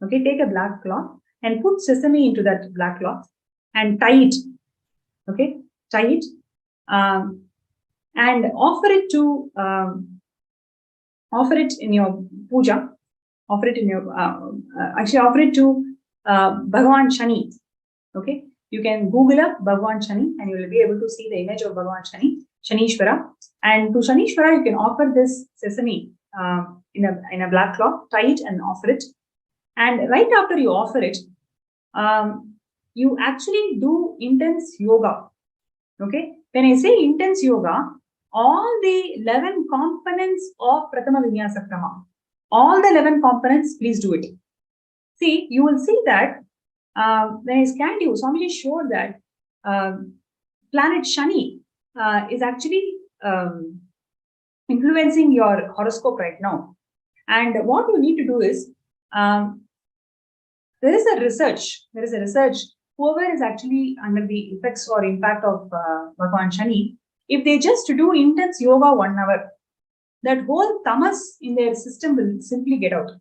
Speaker 2: Okay, take a black cloth and put sesame into that black cloth and tie it. Okay, tie it and offer it to offer it in your puja. Offer it in your actually offer it to Bhagavan Shani. Okay, you can Google up Bhagavan Shani and you will be able to see the image of Bhagavan Shani, Shanishwara. And to Shanishwara, you can offer this sesame in a black cloth, tie it and offer it. And right after you offer it, you actually do intense yoga. Okay, when I say intense yoga, all the 11 components of Prathama Vinyasa Krama, all the 11 components, please do it. See, you will see that when I scanned you, Swamiji showed that planet Shani is actually influencing your horoscope right now. And what you need to do is, there is a research, whoever is actually under the effects or impact of Bhagavan Shani, if they just do intense yoga 1 hour, that whole tamas in their system will simply get out.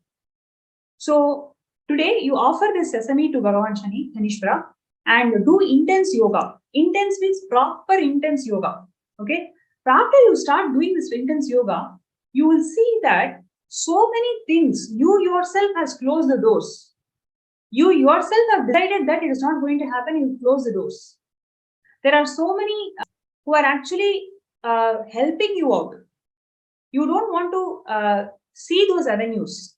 Speaker 2: So today you offer this sesame to Bhagavan Shani, Shanishwara, and do intense yoga. Intense means proper intense yoga. Okay. But after you start doing this intense yoga, you will see that so many things, you yourself has closed the doors. You yourself have decided that it is not going to happen, you close the doors. There are so many who are actually helping you out. You don't want to see those avenues.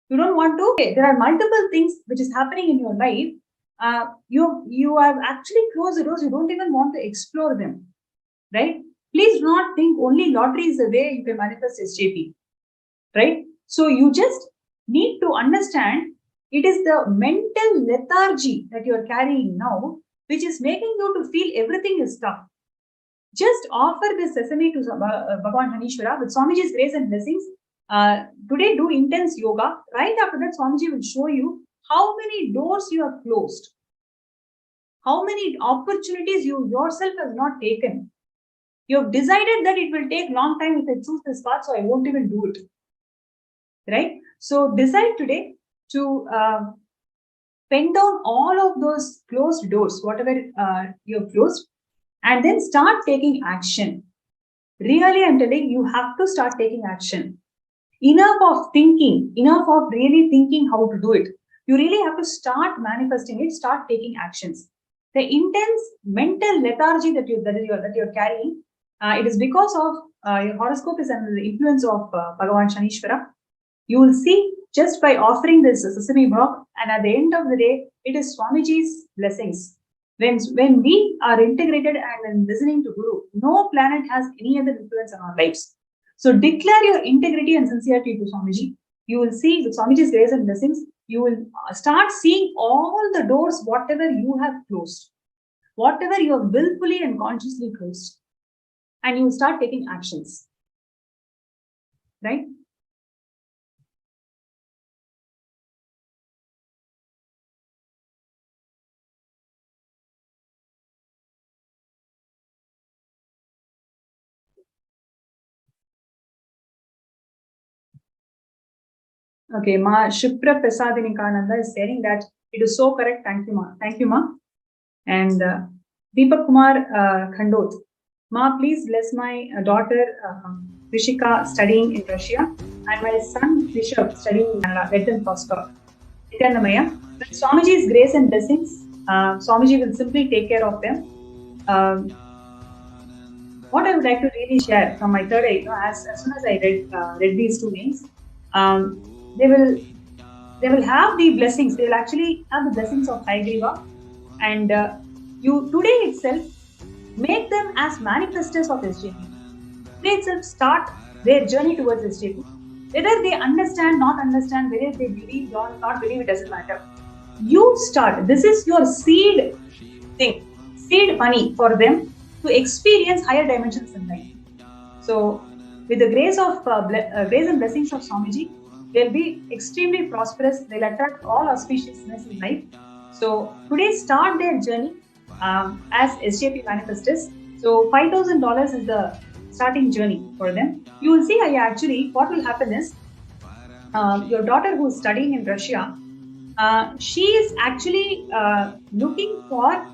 Speaker 2: You don't want to. Okay, there are multiple things which is happening in your life. You have actually closed the doors. You don't even want to explore them, right? Please do not think only lottery is the way you can manifest SJP, right? So you just need to understand it is the mental lethargy that you are carrying now, which is making you to feel everything is tough. Just offer this sesame to Bhagavan Ardhanareeshwara with Swamiji's grace and blessings. Today, do intense yoga. Right after that, Swamiji will show you how many doors you have closed, how many opportunities you yourself have not taken. You have decided that it will take long time if I choose this path, so I won't even do it. Right? So decide today to pen down all of those closed doors, whatever you have closed, and then start taking action. Really, I'm telling you, have to start taking action. Enough of thinking, enough of really thinking how to do it. You really have to start manifesting it, start taking actions. The intense mental lethargy that you're carrying, it is because of your horoscope is under the influence of Bhagavan Shanishwara. You will see just by offering this sesame block, and at the end of the day, it is Swamiji's blessings. When we are integrated and listening to Guru, no planet has any other influence on our lives. So declare your integrity and sincerity to Swamiji. You will see with Swamiji's grace and blessings, you will start seeing all the doors, whatever you have closed, whatever you have willfully and consciously closed, and you will start taking actions. Right? Okay, Ma Shipra Prasadinikananda is saying that it is so correct. Thank you, Ma. Thank you, Ma. And Deepak Kumar Khandot. Ma, please bless my daughter Rishika studying in Russia and my son Rishabh studying in Canada. Let them prosper. Nithyananda, with Swamiji's grace and blessings, Swamiji will simply take care of them. What I would like to really share from my third eye, as soon as I read these two names, they will have the blessings. They will actually have the blessings of Haigriva, and you today itself make them as manifestors of SJP. Today itself start their journey towards SJP. Whether they understand, not understand, whether they believe or not believe, it doesn't matter. You start. This is your seed thing, seed money for them to experience higher dimensions in life. So, with the grace of grace and blessings of Swamiji, they'll be extremely prosperous. They'll attract all auspiciousness in life. So today, start their journey as SJP manifestors. So $5,000 is the starting journey for them. You will see, what will happen is, your daughter who is studying in Russia, she is actually looking for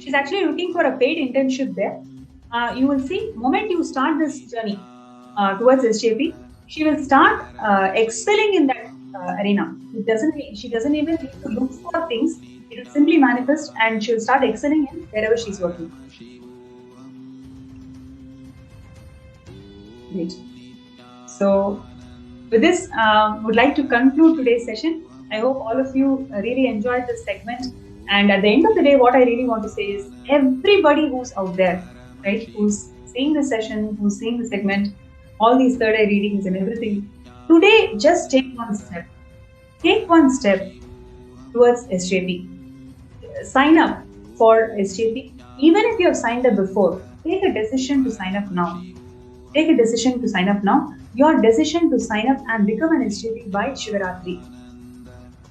Speaker 2: she's actually looking for a paid internship there. You will see, moment you start this journey towards SJP, she will start excelling in that arena. She doesn't even need to look for things. It will simply manifest, and she will start excelling in wherever she's working. Great. So, with this, would like to conclude today's session. I hope all of you really enjoyed this segment. And at the end of the day, what I really want to say is, everybody who's out there, right, who's seeing the session, who's seeing the segment, all these third eye readings and everything, today just take one step. Take one step towards SJP. Sign up for SJP. Even if you have signed up before, take a decision to sign up now. Take a decision to sign up now. Your decision to sign up and become an SJP by Shivaratri.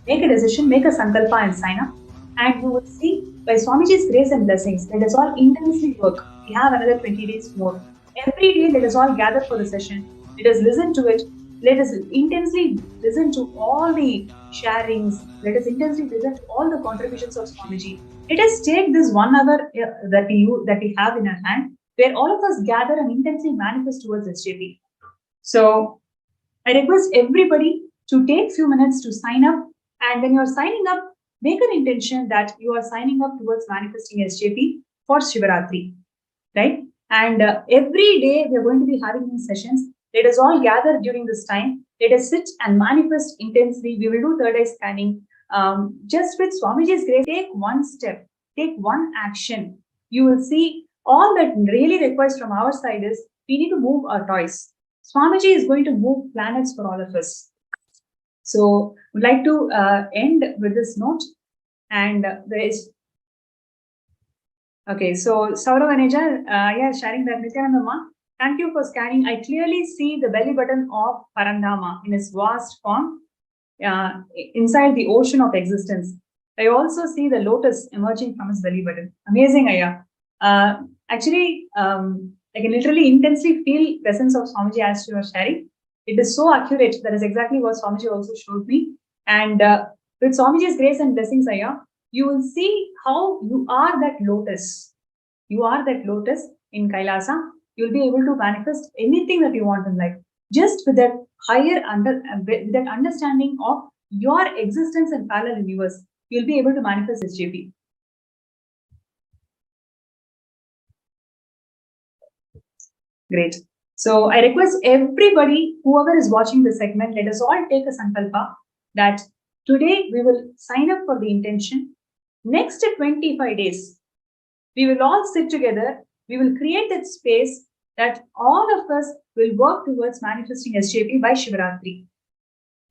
Speaker 2: Make a decision, make a sankalpa and sign up. And you will see, by Swamiji's grace and blessings, let us all intensely work. We have another 20 days more. Every day, let us all gather for the session. Let us listen to it. Let us intensely listen to all the sharings. Let us intensely listen to all the contributions of Swamiji. Let us take this 1 hour that we have in our hand, where all of us gather and intensely manifest towards SJP. So I request everybody to take few minutes to sign up, and when you're signing up, make an intention that you are signing up towards manifesting SJP for Shivaratri, right? And every day we are going to be having these sessions. Let us all gather during this time. Let us sit and manifest intensely. We will do third eye scanning. Just with Swamiji's grace, take one step, take one action. You will see all that really requires from our side is we need to move our toys. Swamiji is going to move planets for all of us. So would like to end with this note. And there is okay. So Saurav Aneja, sharing that. Nithyananda, thank you for scanning. I clearly see the belly button of Parandama in its vast form inside the ocean of existence. I also see the lotus emerging from his belly button. Amazing, Aya. Actually, I can literally intensely feel presence of Swamiji as you are sharing. It is so accurate. That is exactly what Swamiji also showed me. And with Swamiji's grace and blessings, Aya, you will see how you are that lotus. You are that lotus in Kailasa. You'll be able to manifest anything that you want in life. Just with that higher with that understanding of your existence in parallel universe, you'll be able to manifest SJP. Great. So I request everybody, whoever is watching this segment, let us all take a sankalpa that today we will sign up for the intention. Next 25 days, we will all sit together. We will create that space that all of us will work towards manifesting SJP by Shivaratri.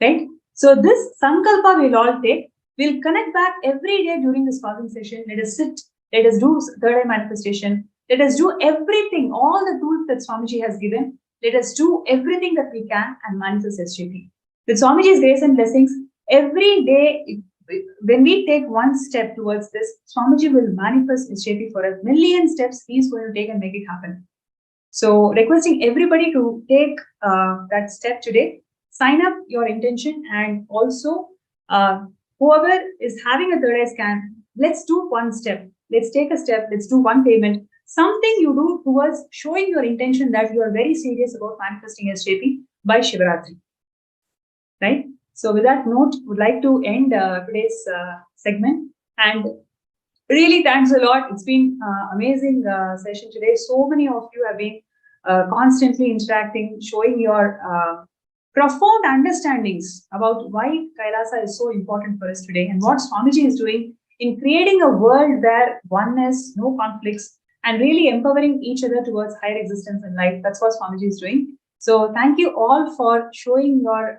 Speaker 2: Right? So this sankalpa we'll all take. We'll connect back every day during this calling session. Let us sit. Let us do third eye manifestation. Let us do everything, all the tools that Swamiji has given. Let us do everything that we can and manifest SJP. With Swamiji's grace and blessings, every day, when we take one step towards this, Swamiji will manifest SJP for a million steps he's going to take and make it happen. So requesting everybody to take that step today, sign up your intention, and also whoever is having a third eye scan, let's do one step. Let's take a step. Let's do one payment. Something you do towards showing your intention that you are very serious about manifesting SJP by Shivaratri. Right? So with that note, would like to end today's segment. And really thanks a lot. It's been amazing session today. So many of you have been constantly interacting, showing your profound understandings about why Kailasa is so important for us today and what Swamiji is doing in creating a world where oneness, no conflicts, and really empowering each other towards higher existence in life. That's what Swamiji is doing. So thank you all for showing your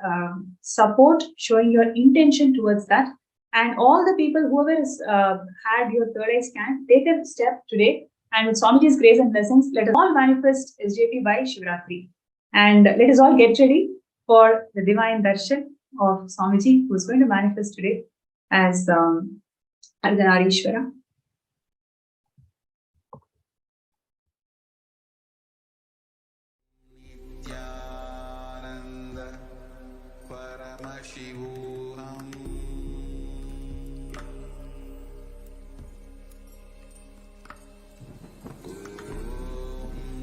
Speaker 2: support, showing your intention towards that. And all the people, whoever has had your third eye scan, take a step today. And with Swamiji's grace and blessings, let us all manifest SJP by Shivaratri. And let us all get ready for the divine darshan of Swamiji, who is going to manifest today as Ardhanareeshwara.
Speaker 5: Nithyananda Paramashivam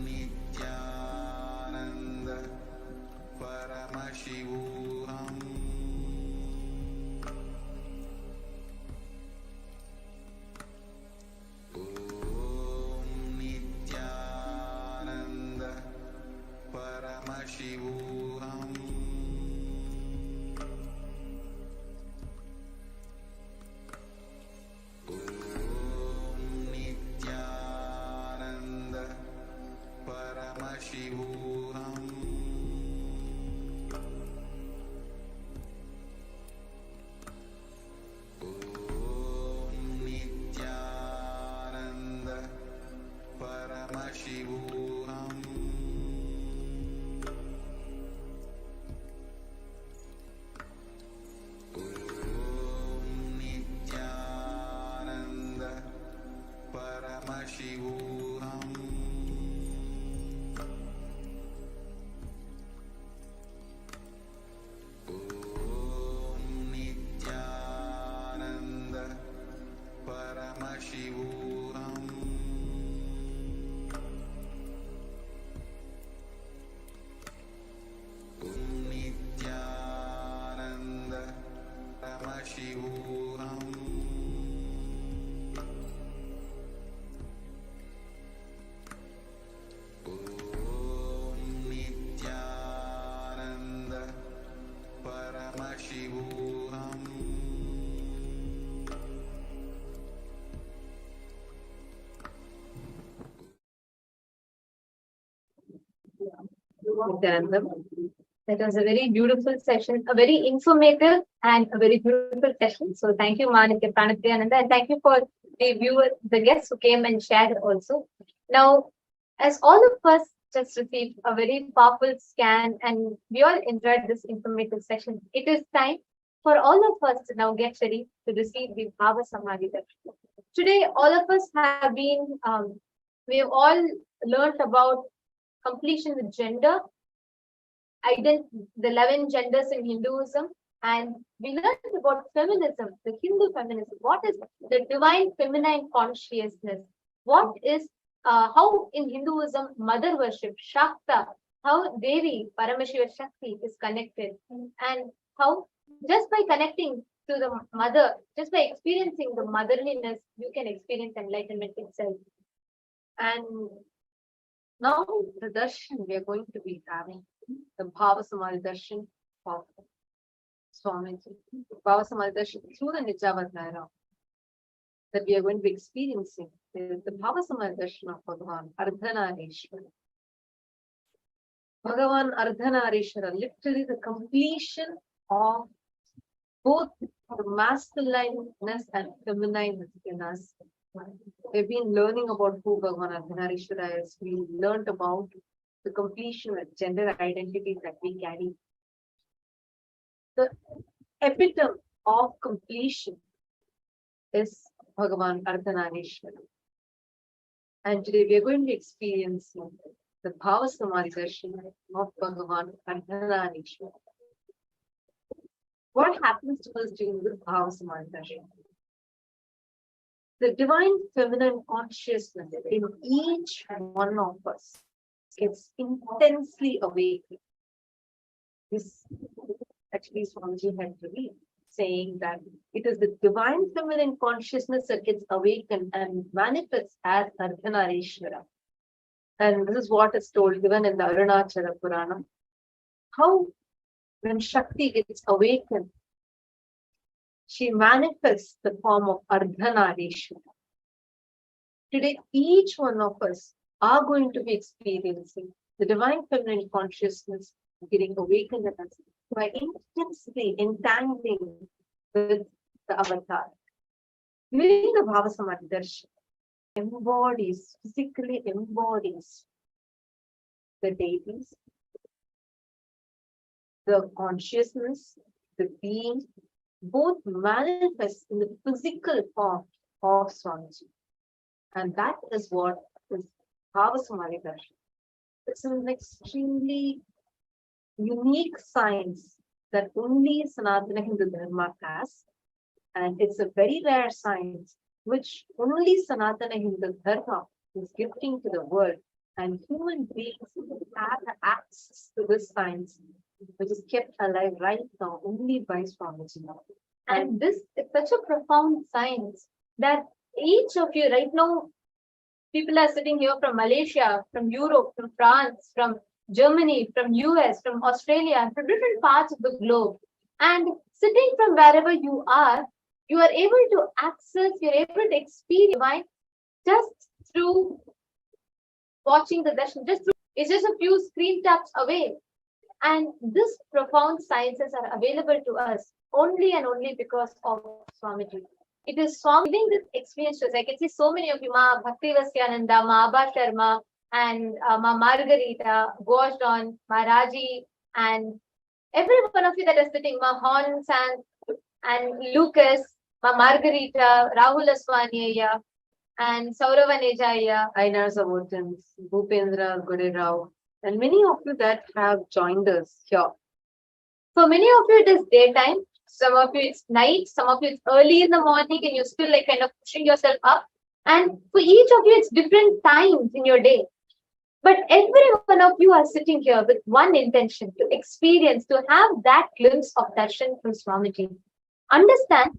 Speaker 5: Nithyananda Paramashivam Nithyananda. That was a very beautiful session, a very informative and a very beautiful session. So thank you, Nithyananda, and thank you for the viewers, the guests who came and shared also. Now, as all of us just received a very powerful scan and we all enjoyed this informative session, it is time for all of us to now get ready to receive the Bhava Samadhi Darshan. Today, all of us have been, we have all learned about completion with gender, the 11 genders in Hinduism, and we learned about feminism, the Hindu feminism. What is the divine feminine consciousness? What is, how in Hinduism, mother worship, Shakta, how Devi, Paramashivam Shakti is connected, and how just by connecting to the mother, just by experiencing the motherliness, you can experience enlightenment itself. And now the darshan we are going to be having, the Bhava Samadhi darshan of Swamiji. Bhava Samadhi darshan through the Nijavadhyaya that we are going to be experiencing is the Bhava Samadhi darshan of Bhagavan Ardhanareeshwara. Bhagavan Ardhanareeshwara, literally the completion of both the masculineness and feminineness in us. We've been learning about who Bhagavan Ardhanareeshwara is. We learned about the completion of gender identities that we carry. The epitome of completion is Bhagavan Ardhanareeshwara. And today we are going to experience the Bhava Samadhi darshan of Bhagavan Ardhanareeshwara. What happens to us during the Bhava Samadhi darshan? The divine feminine consciousness in each one of us gets intensely awakened. This actually Swamiji had revealed, saying that it is the divine feminine consciousness that gets awakened and manifests as Ardhanareeshwara. And this is what is told given in the Arunachala Purana. How when Shakti gets awakened, she manifests the form of Ardhanareeshwara. Today, each one of us are going to be experiencing the divine feminine consciousness getting awakened in us by intensely entangling with the avatar. During the Bhava Samadhi darshan, physically embodies the deities, the consciousness, the being, both manifest in the physical form of Swamiji. And that is what is Bhava Samadhi darshan. It's an extremely unique science that only Sanatana Hindu Dharma has. And it's a very rare science which only Sanatana Hindu Dharma is gifting to the world. And human beings have access to this science, which is kept alive right now only by Swamiji. And this is such a profound science that each of you right now, people are sitting here from Malaysia, from Europe, from France, from Germany, from US, from Australia, from different parts of the globe. And sitting from wherever you are able to access, you're able to experience divine just through watching the darshan. It's just a few screen taps away. And this profound sciences are available to us only and only because of Swamiji. It is Swami giving this experience to us. I can see so many of you, Ma Bhakti Vasyananda, Ma Abha Sharma, and Ma Margarita, Goshdon, Ma Raji, and every one of you that are sitting, Ma Hon San, and Lucas, Ma Margarita, Rahul Aswaniya, and Saurava Nejaya, Ainar Savotans, Bhupendra Godirao, and many of you that have joined us here. For many of you, it is daytime. Some of you, it's night. Some of you, it's early in the morning, and you're still like kind of pushing yourself up. And for each of you, it's different times in your day. But every one of you are sitting here with one intention: to experience, to have that glimpse of darshan from Swamiji. Understand,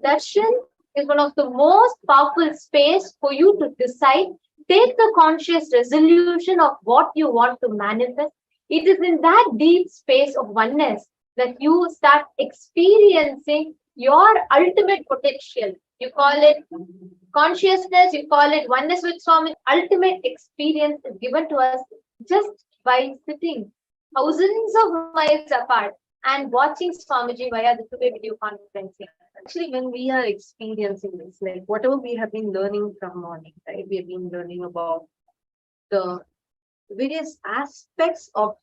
Speaker 5: darshan is one of the most powerful space for you to decide. Take the conscious resolution of what you want to manifest. It is in that deep space of oneness that you start experiencing your ultimate potential. You call it consciousness, you call it oneness with Swami. Ultimate experience is given to us just by sitting thousands of miles apart and watching Swamiji via the two-way video conferencing. Actually, when we are experiencing this, like whatever we have been learning from morning, right? We have been learning about the various aspects of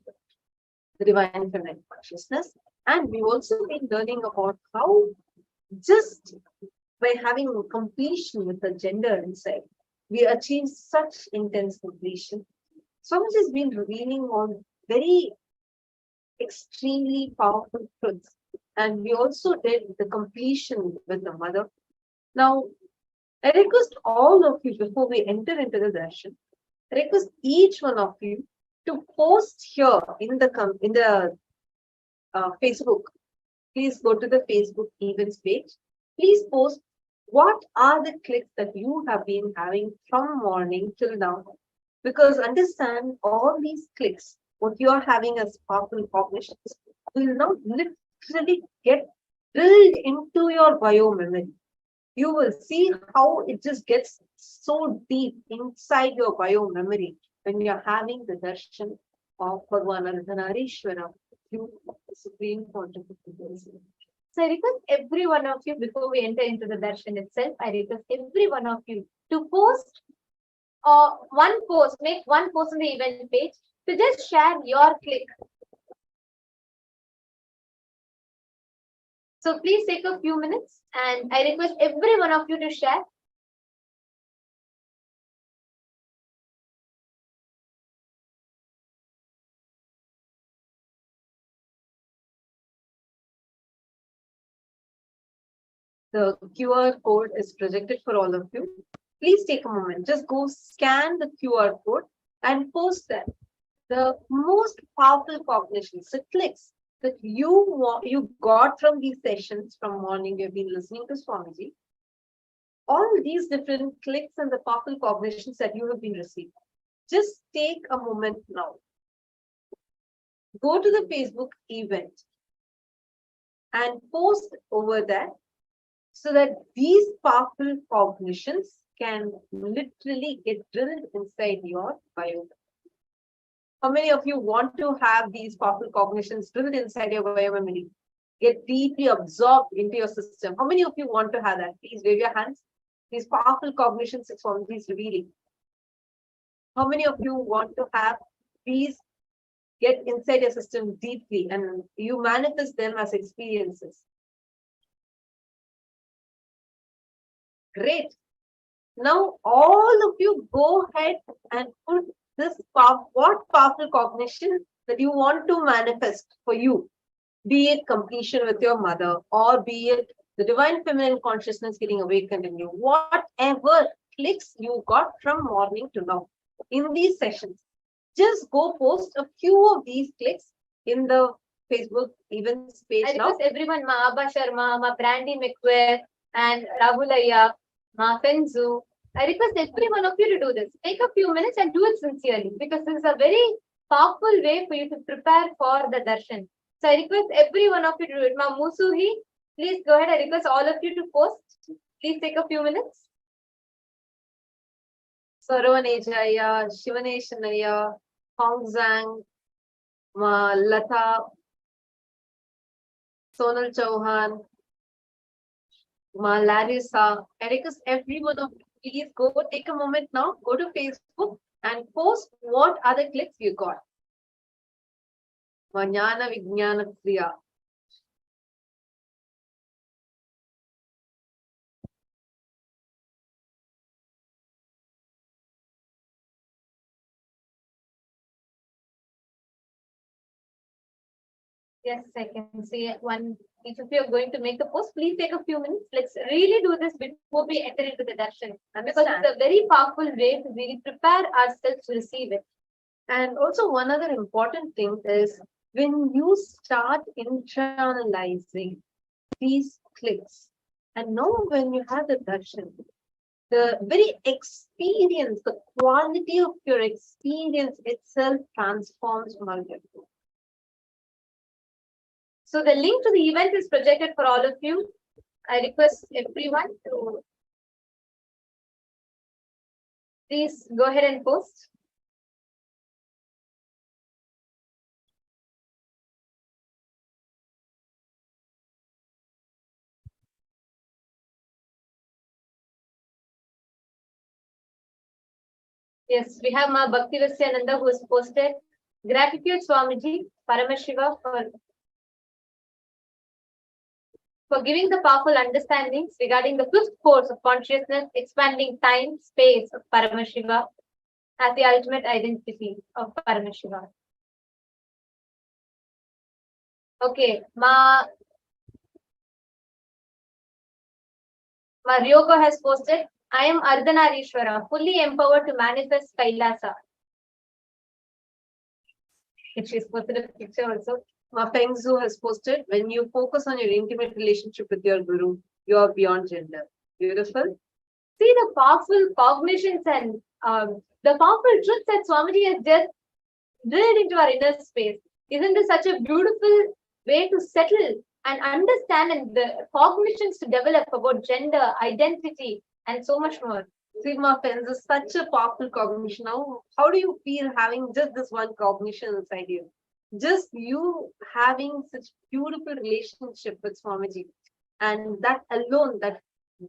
Speaker 5: the divine feminine consciousness, and we've also been learning about how just by having completion with the gender inside, we achieve such intense completion. Swamiji has been revealing on very extremely powerful truths. And we also did the completion with the mother. Now, I request all of you before we enter into the darshan, I request each one of you to post here in the Facebook. Please go to the Facebook events page. Please post what are the clicks that you have been having from morning till now. Because understand all these clicks, what you are having as powerful cognitions, will now literally get drilled into your biomemory. You will see how it just gets so deep inside your biomemory when you're having the darshan of Bhagavan Ardhanareeshwara, you Supreme Pontifical. So I request every one of you, before we enter into the darshan itself, I request every one of you to post one post, make one post on the event page to just share your click. So please take a few minutes and I request every one of you to share. The QR code is projected for all of you. Please take a moment. Just go scan the QR code and post that. The most powerful cognitions, the clicks that you got from these sessions from morning, you've been listening to Swamiji. All these different clicks and the powerful cognitions that you have been receiving. Just take a moment now. Go to the Facebook event and post over there so that these powerful cognitions can literally get drilled inside your bio. How many of you want to have these powerful cognitions drilled inside your biomemory? Get deeply absorbed into your system. How many of you want to have that? Please wave your hands. These powerful cognitions is revealing. How many of you want to have these get inside your system deeply and you manifest them as experiences? Great. Now all of you go ahead and put this what powerful cognition that you want to manifest for you, be it completion with your mother or be it the divine feminine consciousness getting awakened in you, whatever clicks you got from morning to now in these sessions, just go post a few of these clicks in the Facebook events page. I request everyone, Ma Abba Sharma, Ma Brandy McWare and Rahulaya, Ma Fenzu, I request every one of you to do this. Take a few minutes and do it sincerely because this is a very powerful way for you to prepare for the darshan. So I request every one of you to do it. Ma Musuhi, please go ahead. I request all of you to post. Please take a few minutes. Saravanejaya, Shivaneshanaya, Hong Zhang, Ma Lata, Sonal Chauhan, Ma Larissa. I request every one of you, please go take a moment now, go to Facebook and post what other clicks you got. Vajnana Vijnana Kriya. Yes, I can see one. Each of you are going to make a post. Please take a few minutes. Let's really do this before we enter into the darshan. Because it's a very powerful way to really prepare ourselves to receive it. And also one other important thing is when you start internalizing these clicks, and now when you have the darshan, the very experience, the quality of your experience itself transforms multiple. So the link to the event is projected for all of you. I request everyone to please go ahead and post. Yes, we have Ma Bhakti Nithyananda who has posted gratitude Swamiji, Paramashiva for giving the powerful understandings regarding the fifth force of consciousness, expanding time, space of Paramashiva as the ultimate identity of Paramashiva. Okay, Ma Ryoko has posted, I am Ardhanareeshwara, fully empowered to manifest Kailasa. She's posted a picture also.
Speaker 6: Ma Pengzu has posted, when you focus on your intimate relationship with your guru, you are beyond gender. Beautiful.
Speaker 5: See the powerful cognitions and the powerful truths that Swamiji has just drilled into our inner space. Isn't this such a beautiful way to settle and understand and the cognitions to develop about gender, identity, and so much more?
Speaker 6: Sigma Pens is such a powerful cognition. Now, how do you feel having just this one cognition inside you? Just you having such beautiful relationship with Swamiji, and that alone,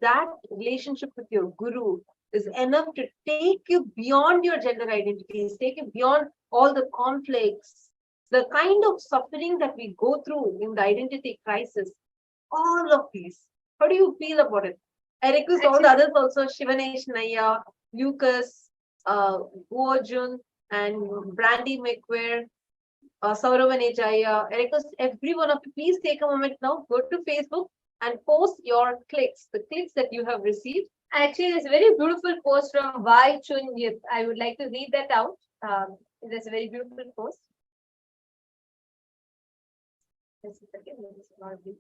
Speaker 6: that relationship with your guru is enough to take you beyond your gender identities, take you beyond all the conflicts, the kind of suffering that we go through in the identity crisis. All of these. How do you feel about it? I request all the others also, Shivanesh Naya, Lucas, Gojun, and Brandy McQuare, Sauravanejaya. I request every one of you, please take a moment now, go to Facebook and post your clicks, the clicks that you have received.
Speaker 5: Actually, there's a very beautiful post from Vai Chun Yip. I would like to read that out. There's a very beautiful post. Just a second, let me not reach.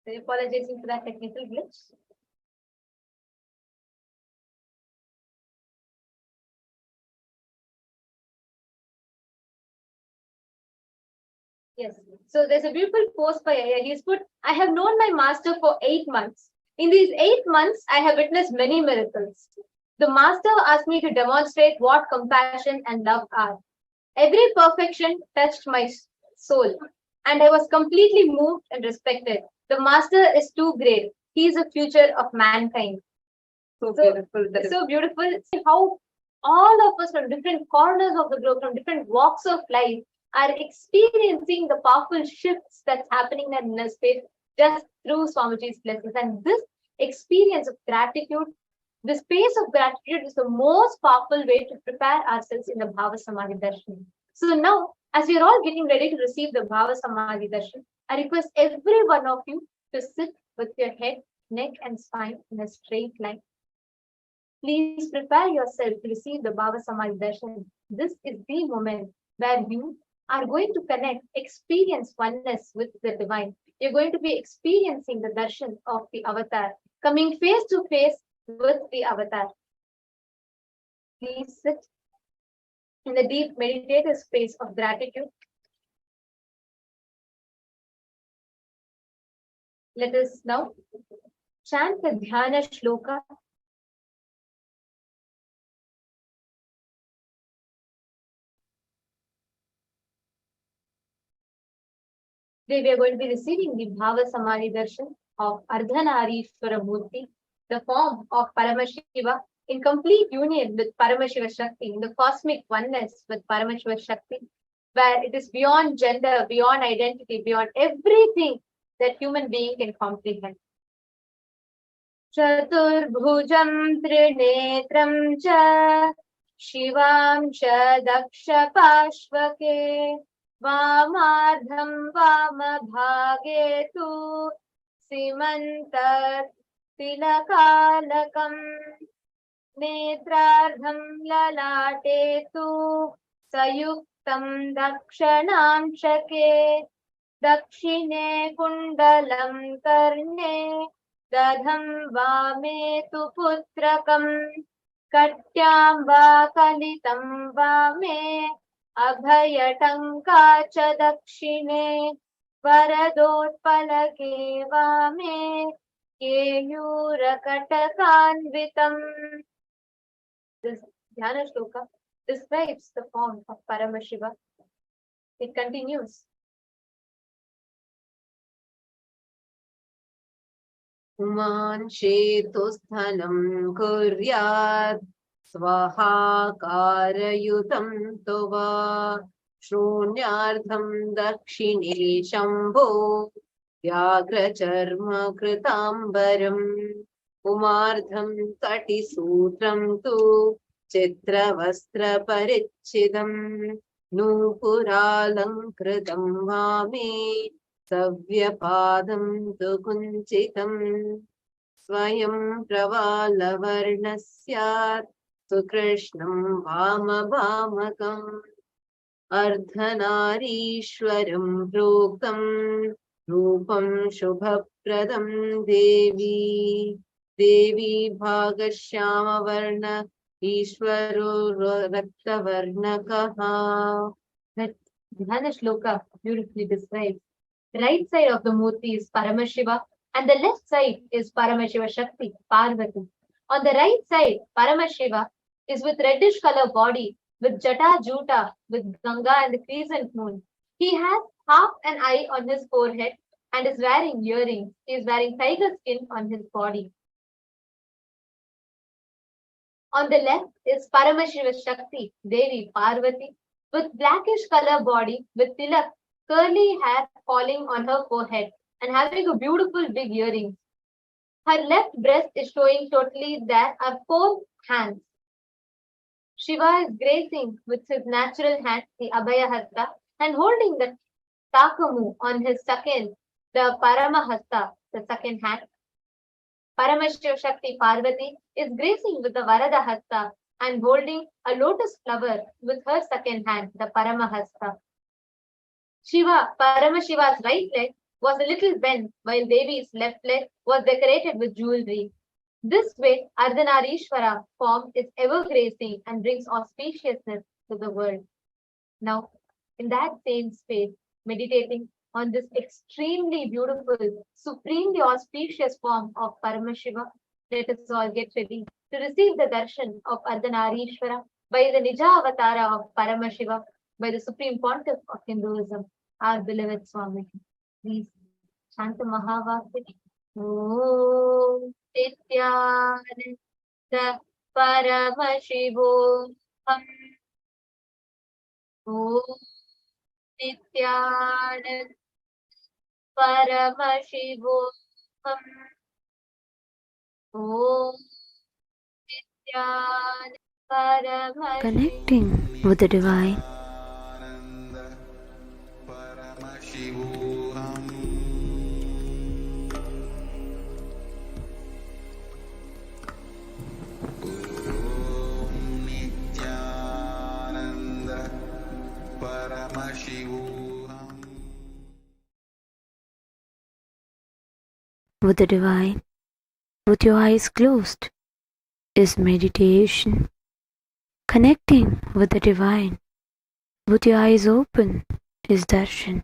Speaker 5: Apologizing for that technical glitch. Yes. So there's a beautiful post by Aya. He's put, I have known my master for 8 months. In these 8 months, I have witnessed many miracles. The master asked me to demonstrate what compassion and love are. Every perfection touched my soul, and I was completely moved and respected. The master is too great. He is the future of mankind.
Speaker 6: So beautiful.
Speaker 5: So beautiful. See how all of us from different corners of the globe, from different walks of life, are experiencing the powerful shifts that's happening in inner space just through Swamiji's blessings. And this experience of gratitude, the space of gratitude is the most powerful way to prepare ourselves in the Bhava Samadhi Darshan. So now, as we are all getting ready to receive the Bhava Samadhi Darshan, I request every one of you to sit with your head, neck, and spine in a straight line. Please prepare yourself to receive the Bhava Samadhi Darshan. This is the moment where you are going to connect, experience oneness with the divine. You're going to be experiencing the darshan of the avatar, coming face to face with the avatar. Please sit in the deep meditative space of gratitude. Let us now chant the Dhyana Shloka. Today we are going to be receiving the Bhava Samadhi Darshan of Ardhanareeshwara Murti, the form of Paramashiva in complete union with Paramashiva Shakti, in the cosmic oneness with Paramashiva Shakti, where it is beyond gender, beyond identity, beyond everything that human being can comprehend. Chaturbhujam Trinetram cha Shivam cha Daksha Pashvake Vamadham Vamabhage tu Simantat Tilakalakam Netrardham Lalate tu Sayuktam Dakshanam Shake Dakshine Kundalam Karne Dadham Vame tu Putrakam Katyam Va Kalitam Vame अभयटङ्का च दक्षिणे वरदोत्पलके वामे केयूरकटकान्वितम्. This Dhyana Shloka describes the form of Paramashiva. It continues. Uman Shetusthanam Kuryat Swahakarayutam Tova Shrunyartham Dakshine Shambho Vyagracharma Kritambaram Umardham Katisutram Tu Chitravastra Parichidam Nupuralankritam Vame Savyapadam Tu Kunchitam Swayam Pravalavarnasyat Sukrishnam Vamabhamakam Ardhanareeshwaram Proktam Rupam Shubhapradam Devi Devi Bhagashyama Varna Ishwaro Raktavarnakaha. That Dhyana Shloka beautifully describes. The right side of the Murti is Paramashiva and the left side is Paramashiva Shakti, Parvati. On the right side, Paramashiva is with reddish color body, with Jata Juta, with Ganga and the crescent moon. He has half an eye on his forehead and is wearing earrings. He is wearing tiger skin on his body. On the left is Paramashiva Shakti, Devi Parvati, with blackish color body, with tilak, curly hair falling on her forehead and having a beautiful big earrings. Her left breast is showing totally. There are 4 hands. Shiva is grazing with his natural hand, the Abhaya Hasta, and holding the Takamu on his second, the Paramahasta, the second hand. Paramashiva Shakti Parvati is grazing with the Varada Hasta and holding a lotus flower with her second hand, the Paramahasta. Paramashiva's right leg was a little bent, while Devi's left leg was decorated with jewelry. This way, Ardhanareeshwara form is ever gracing and brings auspiciousness to the world. Now, in that same space, meditating on this extremely beautiful, supremely auspicious form of Paramashiva, let us all get ready to receive the darshan of Ardhanareeshwara by the Nija Avatara of Paramashiva, by the Supreme Pontiff of Hinduism, our beloved Swami. Please chant the Mahavakya. Om Nithyananda Paramashivam. Om Nithyananda Paramashivam. Om Nithyananda Paramashivam.
Speaker 7: Connecting with the divine. With the divine, with your eyes closed, is meditation. Connecting with the divine, with your eyes open, is darshan.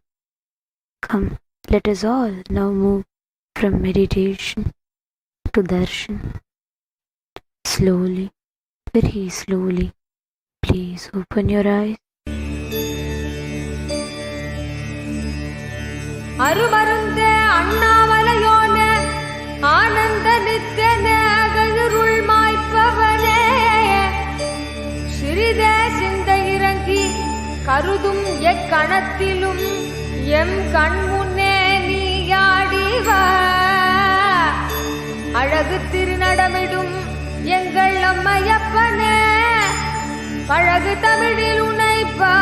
Speaker 7: Come, let us all now move from meditation to darshan. Slowly, very slowly, please open your eyes.
Speaker 8: அருமருந்தே அண்ணாமலையோனே ஆனந்த நித்யனே அகழுருள் மாய்ப்பவனே சிறிதே சிந்தை இறங்கி கருதும் எக்கணத்திலும் M கண்முன்னே நீயாடிவா அழகு திருநடமிடும் எங்கள் அம்மையப்பனே பழகு தமிழில் உனைப்பா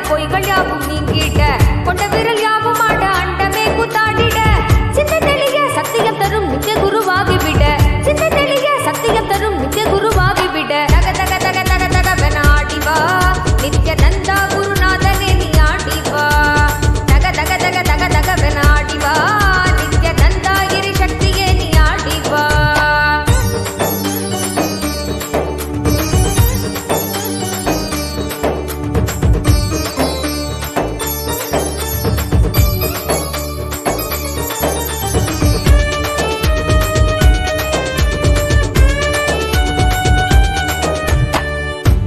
Speaker 8: பொய்கள் யாவும் நீங்கிட கொண்ட விரல் யாவும் ஆட அண்டமே கூத்தாடிட சின்ன தெளிய சத்தியம் தரும் நித்திய குருவாகிவிட சின்ன தெளிய சத்தியம் தரும் நித்திய குருவாகிவிட தக தக தக தக தகவன ஆடிவா நித்யானந்தா குருநாதனே நீ ஆடிவா தக தக தக தக தகவன ஆடிவா நித்யானந்தா கிரி சக்தியே நீ ஆடிவா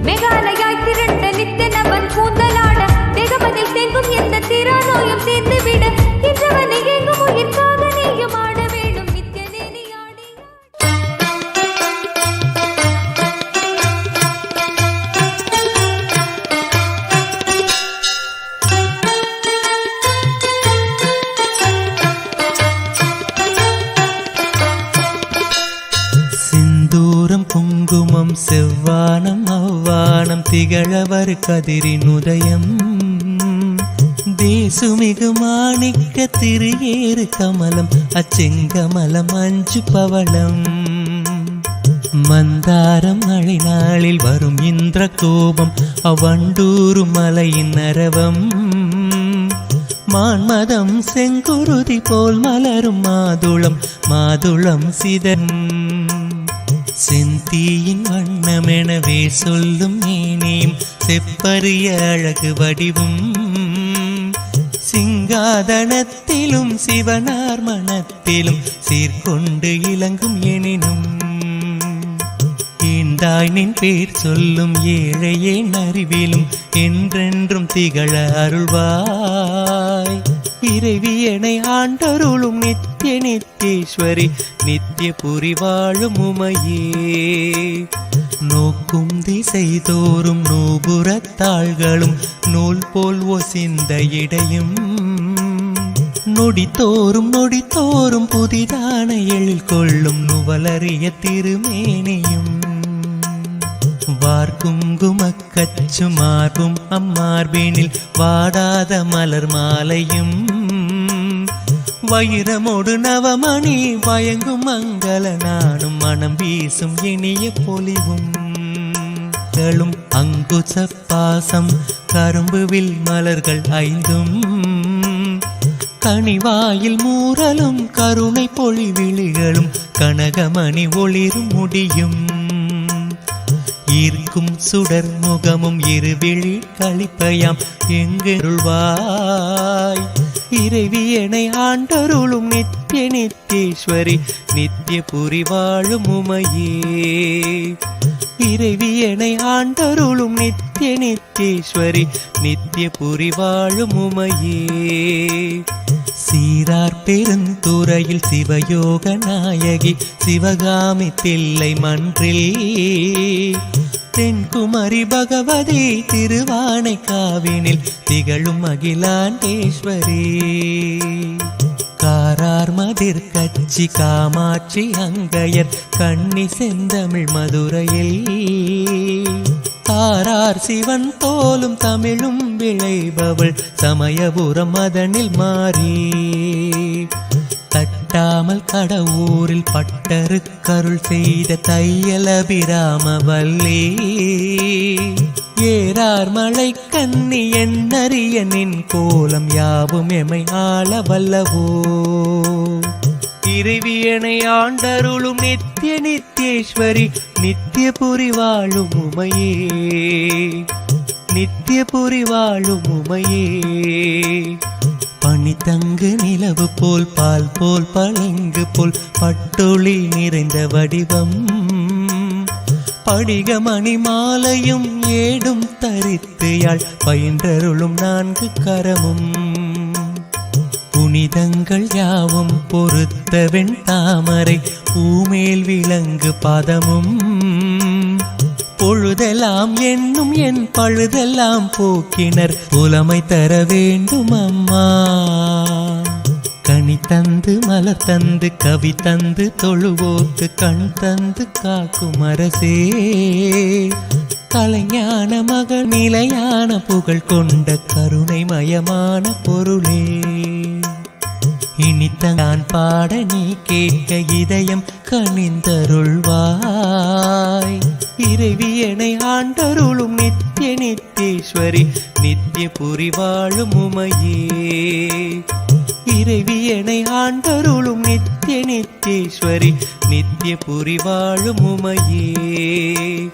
Speaker 8: மேகாலயாய் திரண்ட நித்தனவன் கூந்தலாட தேகமதில் தேங்கும் எந்த தீரா நோயும் தீர்ந்து விட இன்றவனை எங்கும் உயிர்க்காக நீயும் ஆட வேண்டும் நித்யனே நீ ஆடி
Speaker 9: சிந்தூரம் குங்குமம் செவ்வானம் அவ்வானம் திகழவர் கதிரின் உதயம் தேசுமிகு மாணிக்க திரியேறு கமலம் அச்செங்கமலம் அஞ்சு பவளம் மந்தாரம் மழை நாளில் வரும் இந்திர கோபம் அவ்வண்டூரும் மலையின் அரவம் மான்மதம் செங்குருதி போல் மலரும் மாதுளம் மாதுளம் சிதம் செந்தீயின் வண்ணமெனவே சொல்லும் மேனியும் செப்பரிய அழகு வடிவும் சிங்காதனத்திலும் சிவனார் மனத்திலும் சீர்கொண்டு இலங்கும் எனினும் ஈந்தாய் நின் பேர் சொல்லும் ஏழையே அறிவிலும் என்றென்றும் திகழ அருள்வாய் இறைவியனை ஆண்டருளும் நித்திய நித்தேஸ்வரி நித்திய புரி வாழும் உமையே நோக்கும் திசை தோறும் நூபுறத்தாள்களும் நூல் போல் ஒசிந்த இடையும் நொடித்தோறும் புதிதான எழில் கொள்ளும் நுவலறிய திருமேனியும் வார்குங்குமக்கச்சு மார்பும் அம்மார்பினில் வாடாத மலர் மாலையும் வைரமோடு நவமணி வயங்கும் மங்கள நானும் மனம் வீசும் இனிய பொலிவும் அங்குச பாசம் கரும்புவில் மலர்கள் ஐந்தும் கனிவாயில் மூரலும் கருணை பொழிவிழிகளும் கனகமணி ஒளிரும் முடியும் ஈர்க்கும் சுடர் முகமும் இருவிழி கழிப்பயாம் எங்கருள்வாய் இறைவியனை ஆண்டருளும் நித்திய நித்தேஸ்வரி நித்திய புரி வாழும் உமையே இறைவியனை ஆண்டருளும் நித்திய நித்தேஸ்வரி நித்திய புரி வாழும் உமையே சீரார் பெருந்துறையில் சிவயோக நாயகி சிவகாமி தில்லை மன்றில் தென்குமரி பகவதி திருவானைக்காவினில் திகழும் அகிலாண்டேஸ்வரி காரார் மதிர் கச்சி காமாட்சி அங்கையர் கண்ணி செந்தமிழ் மதுரையில் தாரார் சிவன் போலும் தமிழும் விளைபவள் சமயபுரம் மதனில் மாறி தட்டாமல் கடவுரில் பட்டரு கருள் செய்த தையலபிராம வல்லி ஏறார் மலை கண்ணி எண்ணறிய நின் கோலம் யாவும் எமை ஆள வல்லவோ இறைவியனை ஆண்டருளும் நித்திய நித்தேஸ்வரி நித்திய புரி வாழும் உமையே நித்திய புரி வாழும் உமையே பனித்தங்கு நிலவு போல் பால் போல் பளிங்கு போல் பட்டொளி நிறைந்த வடிவம் படிகமணி மாலையும் ஏடும் தரித்து யாழ் பயின்றருளும் நான்கு கரமும் புனிதங்கள் யாவும் பொறுத்த வெண் தாமரை பூமேல் விலங்கு பாதமும் பொழுதெல்லாம் என்னும் என் பழுதெல்லாம் போக்கினர் புலமை தர வேண்டும் அம்மா கனி தந்து மலர் தந்து கவி தந்து தொழுவோக்கு கண் தந்து காக்கும் அரசே கலைஞான மகள் நிலையான புகழ் கொண்ட கருணைமயமான பொருளே. இனித்த நான் பாட நீ கேட்க இதயம் கனிந்தருள்வாய். இறைவியனை ஆண்டருளும் நித்திய நித்தேஸ்வரி நித்திய புரி வாழும் உமையே. இறைவியனை ஆண்டருளும் நித்திய நித்தேஸ்வரி நித்திய புரி வாழும் உமையே.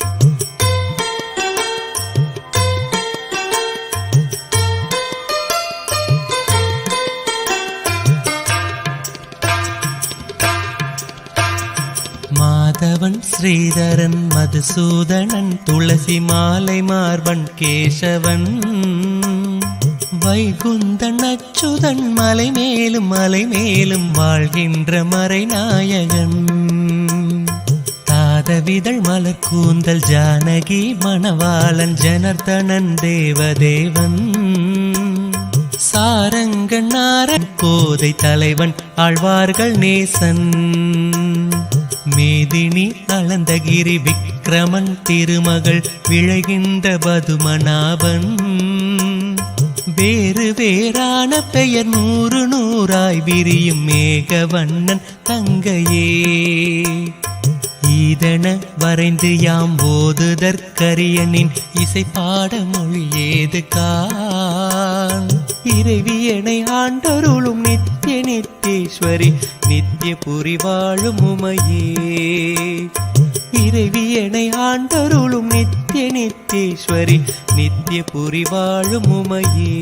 Speaker 9: மாதவன் ஸ்ரீதரன் மதுசூதனன் துளசி மாலை மார்பன் கேசவன் வைகுந்தன் அச்சுதன் மலை மேலும் வாழ்கின்ற மறைநாயகன். தாதவிதழ் மலர் கூந்தல் ஜானகி மணவாளன் ஜனர்தனன் தேவதேவன். சாரங்கன் நாரன் கோதை தலைவன் ஆழ்வார்கள் நேசன். மேதினி அளந்தகிரி விக்கிரமன் திருமகள் விளைகின்ற பதுமநாபன். வேறு வேறான பெயர் நூறு நூறாய் விரியும் மேகவண்ணன் தங்கையே. ஈதன வரைந்து யாம் ஓதுதற்கரியனின் இசை பாட மொழி ஏது கான். இறைவியனை ஆண்டருளும் நித்திய நித்தேஸ்வரி நித்திய புரி வாழும் உமையே. இறைவியனை ஆண்டருளும் நித்திய நித்தேஸ்வரி நித்திய புரி வாழும் உமையே.